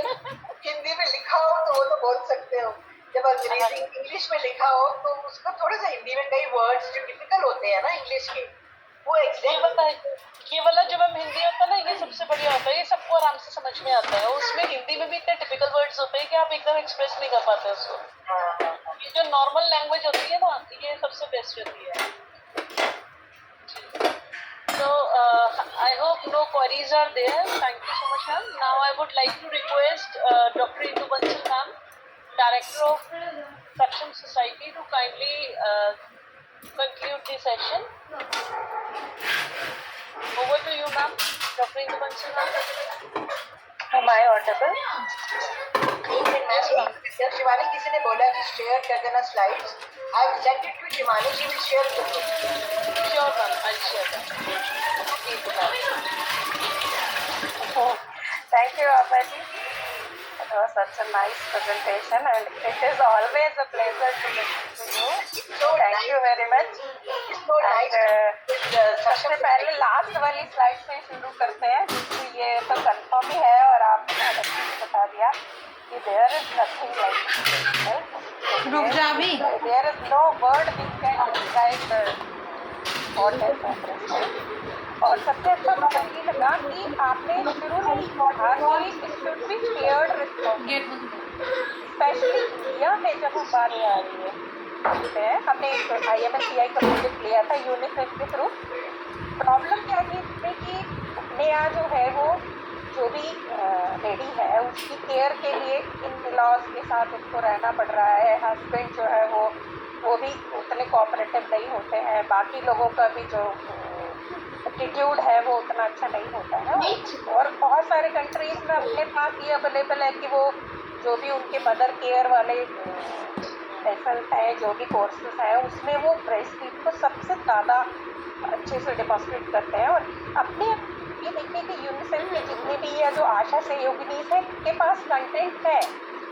हिंदी में लिखा हो तो वो तो बोल सकते हो, जब अंग्रेजी इंग्लिश में लिखा हो तो उसका थोड़ा सा हिंदी में कई वर्ड्स जो टिपिकल होते हैं ना इंग्लिश के, वो ये एग्जैक्ट बताइए, ये वाला जब हम हिंदी होता है ना, ये सबसे बढ़िया होता है, ये सबको आराम से समझ में आता है। उसमें हिंदी में भी इतने टिपिकल वर्ड्स होते हैं कि आप एकदम एक्सप्रेस नहीं कर पाते उसको। ये जो नॉर्मल लैंग्वेज होती है ना, ये सबसे बेस्ट होती है। So I hope no queries are there. Thank you so much, ma'am. Now I would like to request Dr. Indu Bansal, ma'am, Director of Saksham Society, to kindly conclude the session. Over to you, ma'am. Dr. Indu Bansal, ma'am. Am I audible? जब शिवानी किसी ने बोला कि share कर देना slides, I will send it to Shivani, she will share with you. Sure, ma'am. I'll share that. Thank you, Abaji. It was such a nice presentation, and it is always a pleasure to listen to you. So Thank you very much. It's so nice. सबसे पहले last वाली slide से शुरू करते हैं, क्योंकि ये तो कंफर्म ही है और आपने बहुत अच्छे से बता दिया कि देयर इज नथिंग लाइक रुक जा अभी। There is no word which can describe what is breastfeeding. और सबसे अच्छा मुझे ये लगा कि आपने शुरू में ही कहा कि it should be shared responsibility. Gate बंद कर। स्पेशली इंडिया में जब हम बात आ रही है, हमने एक IMSCI का प्रोजेक्ट लिया था यूनिसेफ के थ्रू। प्रॉब्लम क्या थी इसमें कि अपने यहाँ जो है वो जो भी लेडी है उसकी केयर के लिए इन लॉज के साथ उसको रहना पड़ रहा है। हस्बैंड जो है वो भी उतने कोऑपरेटिव नहीं होते हैं, बाकी लोगों का भी जो एटीट्यूड है वो उतना अच्छा नहीं होता है। और बहुत सारे कंट्रीज में अपने पास ये अवेलेबल है कि वो जो भी उनके मदर केयर वाले लेसन हैं, जो भी कोर्सेज हैं, उसमें वो ब्रेस्ट फीड को सबसे ज़्यादा अच्छे से डेमोस्ट्रेट करते हैं। और अपने ये देखिए कि यूनिसेफ के जितने भी या जो आशा सहयोगिनी है उनके पास कंटेंट है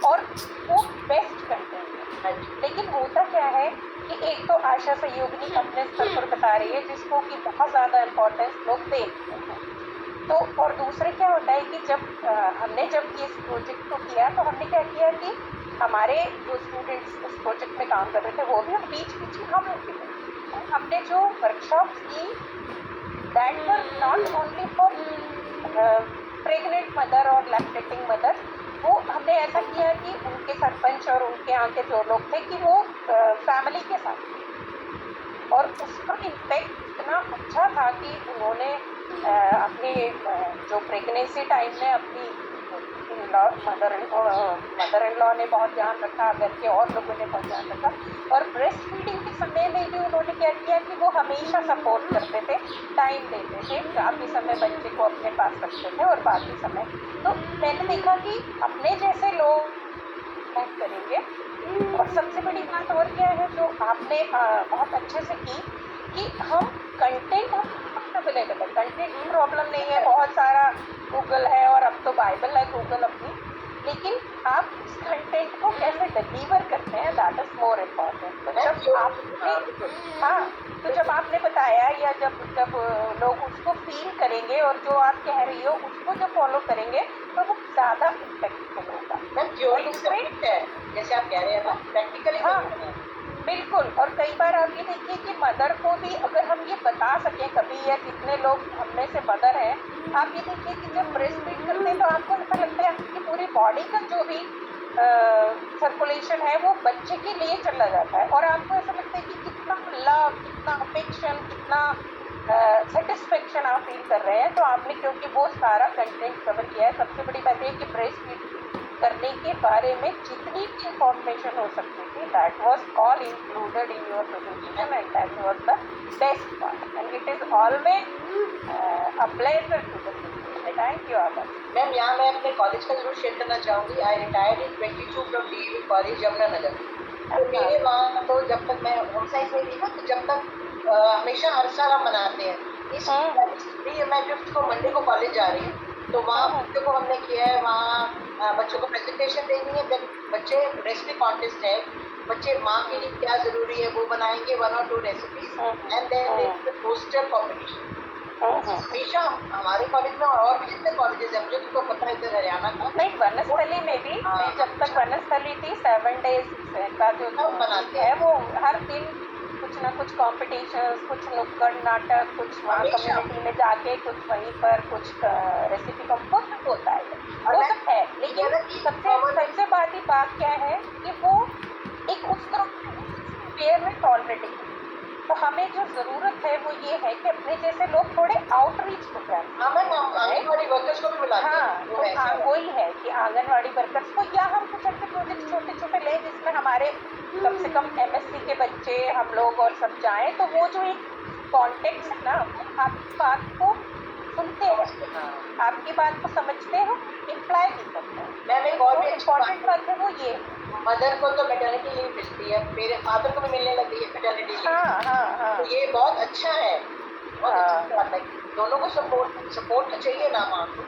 और वो बेस्ट कंटेंट है। लेकिन होता क्या है कि एक तो आशा सहयोगिनी अपने स्तर पर बता रही है जिसको कि बहुत ज़्यादा इम्पोर्टेंस लोग दे रहे हैं। तो और दूसरे क्या होता है कि जब हमने जब इस प्रोजेक्ट को किया तो हमने क्या किया कि हमारे जो स्टूडेंट्स इस प्रोजेक्ट में काम कर रहे थे वो भी और बीच बीच में हम लोग भी थे। हमने जो वर्कशॉप्स की that were not only for pregnant mother और लैक्टेटिंग मदर, वो हमने ऐसा किया कि उनके सरपंच और उनके यहाँ के जो लोग थे कि वो फैमिली के साथ थे। और उसका इम्पैक्ट इतना अच्छा था कि उन्होंने अपने जो प्रेगनेंसी टाइम में अपनी मदर इन लॉ ने बहुत ध्यान रखा, घर के और लोगों ने बहुत ध्यान रखा। और ब्रेस्ट फीडिंग के समय में भी उन्होंने क्या किया कि वो हमेशा सपोर्ट करते थे, टाइम देते थे, काफ़ी समय बच्चे को अपने पास रखते थे और बाकी समय तो मैंने देखा कि अपने जैसे लोग हेल्प करेंगे। और सबसे बड़ी बात और क्या है जो आपने बहुत अच्छे से की कि हम कंटेंट अवेलेबल है, कंटेंट की प्रॉब्लम नहीं है, बहुत सारा गूगल है और अब तो बाइबल है गूगल अपनी, लेकिन आप उस कंटेंट को कैसे डिलीवर करते हैं दैट इज मोर इम्पॉर्टेंट। तो जब आपने तो जब आपने बताया या जब लोग उसको फील करेंगे और जो आप कह रही हो उसको जब फॉलो करेंगे तो वो ज़्यादा इम्पैक्टफुल होगा। जैसे आप कह रहे हैं ना प्रैक्टिकली। हाँ बिल्कुल। और कई बार आप ये देखिए कि मदर को भी अगर हम ये बता सकें कभी, या कितने लोग हम में से मदर हैं, आप ये देखिए कि जब ब्रेस्ट फीड करते हैं तो आपको ऐसा लगता है आपकी पूरी बॉडी का जो भी सर्कुलेशन है वो बच्चे के लिए चला जाता है और आपको ऐसा लगता है कि कितना लव, कितना अफेक्शन, कितना सेटिस्फेक्शन आप फील कर रहे हैं। तो आपने क्योंकि वो सारा कंटेंट कवर किया है। सबसे बड़ी बात है कि ब्रेस्ट फीड करने के बारे में जितनी भी इंफॉर्मेशन हो सकती थी that was all included in your presentation and that was the best part and it is always a pleasure to the thank you आदर। मैम यहाँ मैं अपने कॉलेज का जरूर शेयर करना चाहूँगी। I retired in 22 from DAV college Yamunanagar. तो मेरे वहाँ तो जब तक मैं होम साइंस में थी ना तो जब तक हमेशा हर साल हम मनाते हैं। इसलिए मैं 5th को मंडे को कॉलेज जा रही हूँ तो वहाँ बच्चों को हमने किया है, वहाँ बच्चों को प्रेजेंटेशन देनी है। देन बच्चे रेसिपी कॉन्टेस्ट है, बच्चे माँ के लिए क्या ज़रूरी है वो बनाएंगे 1 or 2 recipes and then poster competition. हमेशा हमारे कॉलेज में और भी जितने कॉलेजेस हैं मुझे तुमको पता है इधर हरियाणा का नहीं, वनस्थली में भी मैं जब तक वनस्थली थी 7 days का जो बनाते है वो हर दिन कुछ ना कुछ कॉम्पिटिशन्स, कुछ नुक्कड़ नाटक, कुछ वहाँ कम्युनिटी में जाके, कुछ वहीं पर कुछ रेसिपी का कुछ होता है, वो सब है। लेकिन सबसे बड़ी बात क्या है कि वो एक उस तरह अवेयरनेस ऑलरेडी। तो हमें जो ज़रूरत है वो ये है कि अपने जैसे लोग थोड़े आउटरीच प्रोग्राम आंगनवाड़ी वर्कर्स को भी बुलाते हैं। हाँ, तो वही है कि आंगनवाड़ी वर्कर्स को या हम कुछ ऐसे प्रोजेक्ट छोटे छोटे लें जिसमें हमारे कम से कम MSc के बच्चे हम लोग और सब जाएं, तो वो जो एक कॉन्टेक्स्ट है ना वो आपकी बात को सुनते हैं, आपकी बात को समझते हो, इम्प्लाई भी करते हैं। मैम एक और भी इम्पॉर्टेंट बात है वो ये मदर को तो मैटरनिटी लीव मिलती है, मेरे फादर को भी मिलने लगी है मैटरनिटी लीव। हाँ। तो ये बहुत अच्छा है, बहुत अच्छी बात है। दोनों को सपोर्ट चाहिए ना माँ को।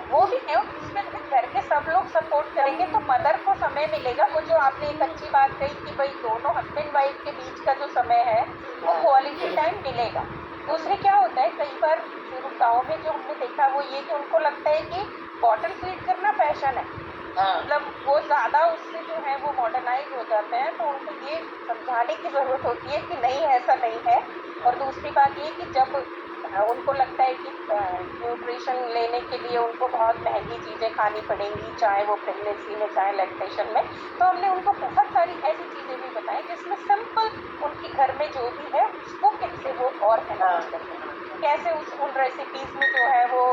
वो भी है, उसमें घर के सब लोग सपोर्ट करेंगे तो मदर को समय मिलेगा। वो जो आपने एक अच्छी बात कही कि भाई दोनों हस्बैंड वाइफ के बीच का जो समय है वो क्वालिटी टाइम मिलेगा। दूसरे क्या होता है कई बार गाँव में जो हमने देखा वो ये कि उनको लगता है कि बॉटल फीड करना फैशन है, हाँ। मतलब वो ज़्यादा उससे जो है वो मॉडर्नाइज हो जाते हैं, तो उनको ये समझाने की ज़रूरत होती है कि नहीं ऐसा नहीं है। और दूसरी बात ये कि जब उनको लगता है कि न्यूट्रिशन लेने के लिए उनको बहुत महंगी चीज़ें खानी पड़ेंगी, चाहे वो प्रेगनेंसी में चाहे लैक्टेशन में, तो हमने उनको बहुत सारी ऐसी चीज़ें भी बताई जिसमें सिंपल उनकी घर में जो भी है उसको कैसे वो और एनहांस करें, कैसे उन रेसिपीज़ में जो है वो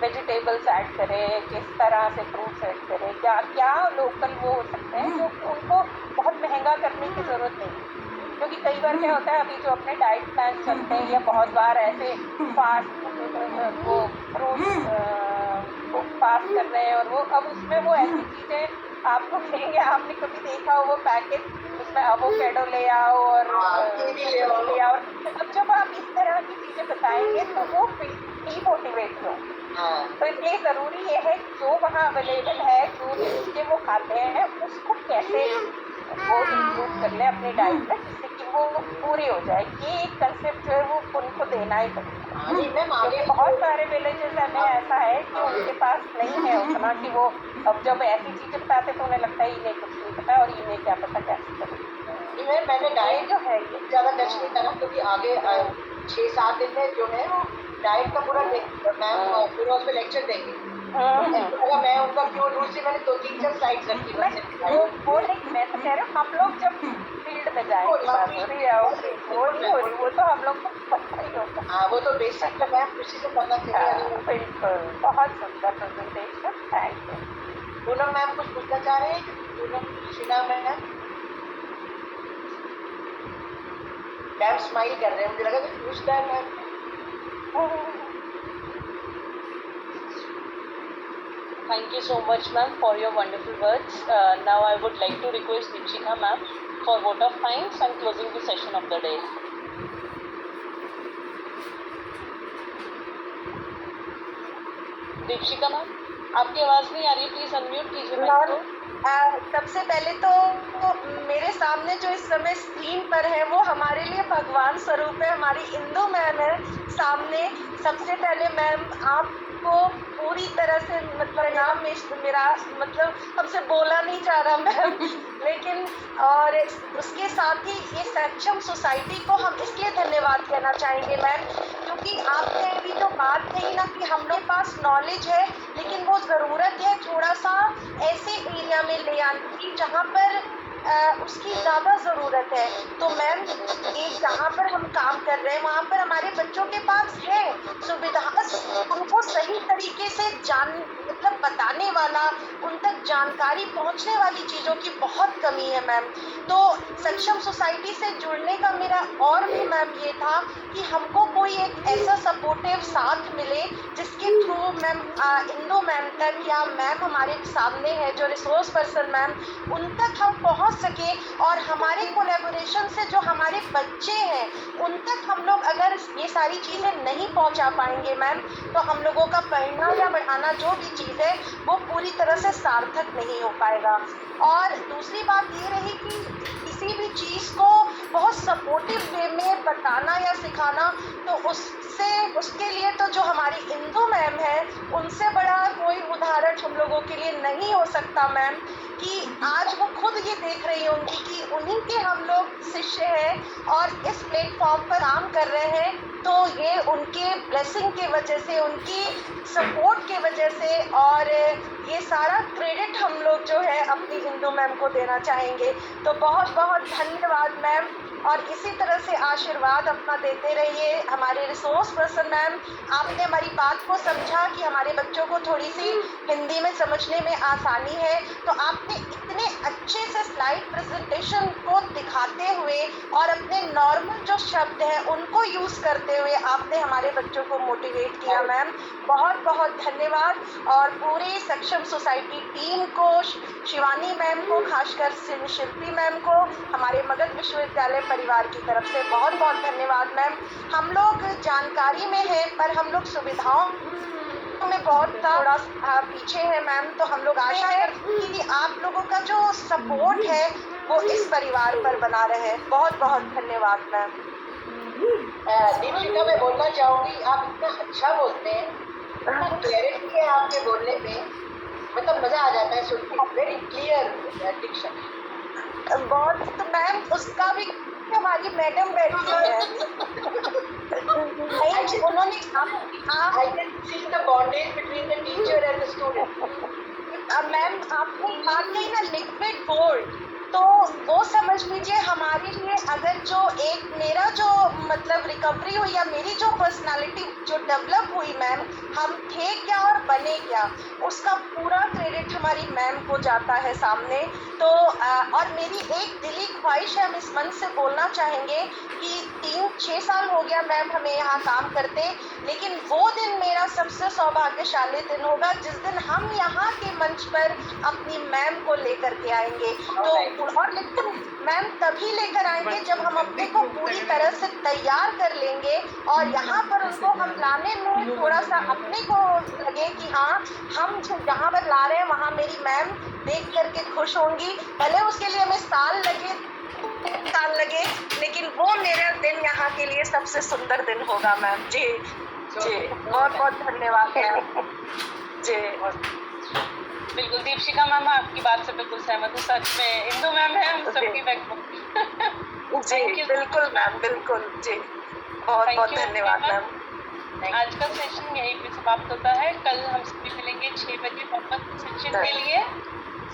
वेजिटेबल्स ऐड करें, किस तरह से फ्रूट्स ऐड करें, क्या क्या लोकल वो हो सकते हैं जो कि उनको बहुत महंगा करने की ज़रूरत नहीं। क्योंकि कई बार क्या होता है, अभी जो अपने डाइट प्लान चलते हैं या बहुत बार ऐसे फास्ट वो फ्रूट्स फास्ट कर रहे हैं, और वो अब उसमें वो ऐसी चीज़ें आपको देंगे, आपने कभी देखा हो वो पैकेट, उसमें एवोकाडो ले आओ और कीवी ले आओ। अब जब आप इस तरह की चीज़ें बताएंगे तो वो डीमोटिवेट हो। हाँ। तो इसलिए ज़रूरी ये है कि जो वहाँ अवेलेबल है, जो भी चीज़ें वो खाते हैं, उसको कैसे वो इंक्लूड कर लें अपनी डाइट में, जिससे कि वो पूरी हो जाए। ये एक कंसेप्ट जो है वो उनको देना ही पड़ेगा। हाँ जी मैम, क्योंकि आगे बहुत सारे विलेजेस में ऐसा है कि उनके पास नहीं है उतना कि वो अब जब ऐसी चीज़ें बताते तो उन्हें लगता है इन्हें कुछ नहीं पता और इन्हें क्या पता कैसे करें। जी मैम, मैंने ये डाइट जो है ये ज़्यादा टच नहीं करा, क्योंकि आगे 6-7 दिन में जो है वो डाइट का पूरा मैम पूरा उस पर लेक्चर देंगे। ऐसा लगा मैं उनका क्यों दूसरी मैंने 2-3 स्लाइड्स रखी बस दिखाई। वो नहीं, मैं तो कह रहा हूँ हम लोग जब फील्ड में जाएंगे बात हो रही है, वो नहीं हो रही, वो तो हम लोग को पता ही होगा। हाँ, वो तो बेसिक तो मैम उसी से पता चलेगा। बिल्कुल, बहुत सुंदर presentation, thank you. Poonam ma'am कुछ पूछना चाह रहे हैं? पूनम शीना मैम स्माइल कर रहे हैं, मुझे लगा कुछ पूछता है ma'am. Thank you so much, ma'am, for your wonderful words. Now I would like to request Deepshika, ma'am, for vote of thanks and closing the session of the day. Deepshikha ma'am, आपकी आवाज़ नहीं आ रही है, प्लीज़ अनम्यूट कीजिए mic को। सबसे पहले तो मेरे सामने जो इस समय स्क्रीन पर है वो हमारे लिए भगवान स्वरूप है, हमारी इंदु मैम है सामने। सबसे पहले मैम आपको पूरी तरह से मतलब नाम में मेरा मतलब हमसे बोला नहीं जा रहा मैम, लेकिन और उसके साथ ही ये सक्षम सोसाइटी को हम इसलिए धन्यवाद कहना चाहेंगे मैम, क्योंकि आपने अभी जो बात कही ना कि हम लोग के पास नॉलेज है लेकिन वो ज़रूरत है थोड़ा सा ऐसे एरिया में ले आने की जहाँ पर उसकी ज़्यादा ज़रूरत है। तो मैम एक जहाँ पर हम काम कर रहे हैं वहाँ पर हमारे बच्चों के पास है सुविधा, उनको सही तरीके से मतलब बताने वाला, उन तक जानकारी पहुँचने वाली चीज़ों की बहुत कमी है मैम। तो सक्षम सोसाइटी से जुड़ने का मेरा और भी मैम ये था कि हमको कोई एक ऐसा सपोर्टिव साथ मिले जिसके थ्रू मैम इंदु मैम तक या मैम हमारे सामने है जो रिसोर्स पर्सन मैम, उन तक हम पहुँच सके और हमारे कोलैबोरेशन से जो हमारे बच्चे हैं उन तक हम लोग अगर ये सारी चीज़ें नहीं पहुंचा पाएंगे मैम तो हम लोगों का पढ़ना या बढ़ाना जो भी चीज़ है वो पूरी तरह से सार्थक नहीं हो पाएगा। और दूसरी बात ये रही कि किसी भी चीज़ को बहुत सपोर्टिव वे में बताना या सिखाना, तो उसके लिए तो जो हमारी इंदु मैम है उनसे बड़ा कोई उदाहरण हम लोगों के लिए नहीं हो सकता मैम, कि आज वो खुद ये देख रही होंगी कि उन्हीं के हम लोग शिष्य हैं और इस प्लेटफॉर्म पर काम कर रहे हैं, तो ये उनके ब्लेसिंग के वजह से, उनकी सपोर्ट के वजह से, और ये सारा क्रेडिट हम लोग जो है अपनी इंदु मैम को देना चाहेंगे। तो बहुत बहुत धन्यवाद मैम, और इसी तरह से आशीर्वाद अपना देते रहिए। हमारे रिसोर्स पर्सन मैम, आपने हमारी बात को समझा कि हमारे बच्चों को थोड़ी सी हिंदी में समझने में आसानी है, तो आपने इतने अच्छे से स्लाइड प्रेजेंटेशन को दिखाते हुए और अपने नॉर्मल जो शब्द हैं उनको यूज़ करते हुए आपने हमारे बच्चों को मोटिवेट किया मैम, बहुत बहुत धन्यवाद। और पूरी सक्षम सोसाइटी टीम को, शिवानी मैम को, खासकर शिल्पी मैम को, हमारे मगध विश्वविद्यालय परिवार की तरफ से बहुत बहुत धन्यवाद मैम। हम लोग जानकारी में हैं पर हम लोग सुविधाओं में बहुत थोड़ा पीछे है मैम, तो हम लोग आशा है कि आप लोगों का जो सपोर्ट है वो इस परिवार पर बना रहे। बहुत बहुत धन्यवाद मैम। दीपशिका, मैं बोलना चाहूँगी, आप इतना अच्छा बोलते हैं, इतना क्लैरिटी है आपके बोलने में मतलब मजा आ जाता है सुन के, वेरी क्लियर डिक्शन। बहुत। तो मैम उसका भी हमारी मैडम बैठी है। नहीं, उन्होंने आप I can see the bondage between the teacher and the student. Ma'am आपने बात कही ना लिक्विड गोल्ड, तो वो समझ लीजिए हमारे लिए अगर जो एक मेरा जो मतलब रिकवरी हुई या मेरी जो पर्सनालिटी जो डेवलप हुई मैम, हम थे क्या और बने क्या, उसका पूरा क्रेडिट हमारी मैम को जाता है सामने। तो और मेरी एक दिली ख्वाहिश है, हम इस मन से बोलना चाहेंगे कि 3-6 साल हो गया मैम हमें यहाँ काम करते, लेकिन वो दिन मेरा सबसे सौभाग्यशाली दिन होगा जिस दिन हम यहाँ के मंच पर अपनी मैम को लेकर के आएंगे। तो और लेकिन मैम तभी लेकर आएंगे जब हम अपने को पूरी तरह से तैयार कर लेंगे और यहाँ पर उसको हम लाने में थोड़ा सा अपने को लगे कि हाँ हम जहाँ पर ला रहे हैं वहाँ मेरी मैम देख करके खुश होंगी, भले उसके लिए हमें साल लगे, लेकिन वो मेरा दिन यहाँ के लिए सबसे सुंदर दिन होगा मैम। जी जी, बहुत बहुत धन्यवाद मैम। जी बिल्कुल दीपशिका मैम, आपकी बात से बिल्कुल सहमत हूँ। सच में इंदु मैम है हम सबकी बैकबोन। जी बिल्कुल मैम, बिल्कुल जी, बहुत बहुत धन्यवाद मैम। आज का सेशन यहीं पे समाप्त होता है। कल हम सभी मिलेंगे 6 बजे वापस सेशन के लिए।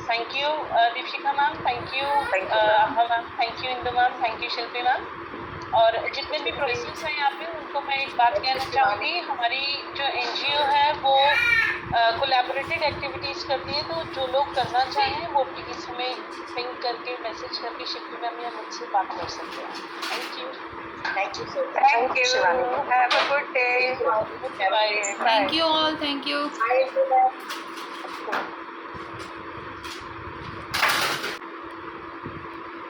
Thank you Deepshikha ma'am, thank you Abha ma'am, thank you Indu ma'am, thank you Shilpi ma'am. और जितने भी प्रोफेसर्स हैं यहाँ पे उनको मैं एक बात कहना चाहूँगी, हमारी जो NGO है वो कोलैबोरेटिव एक्टिविटीज़ करती है, तो जो लोग करना चाहें वो प्लीज़ हमें पिंग करके मैसेज करके शिल्पी मैम या मुझसे बात कर सकते हैं। Thank you. Thank you so much. Thank you. Have a good day. Bye. Thank you all. Thank you. Bye.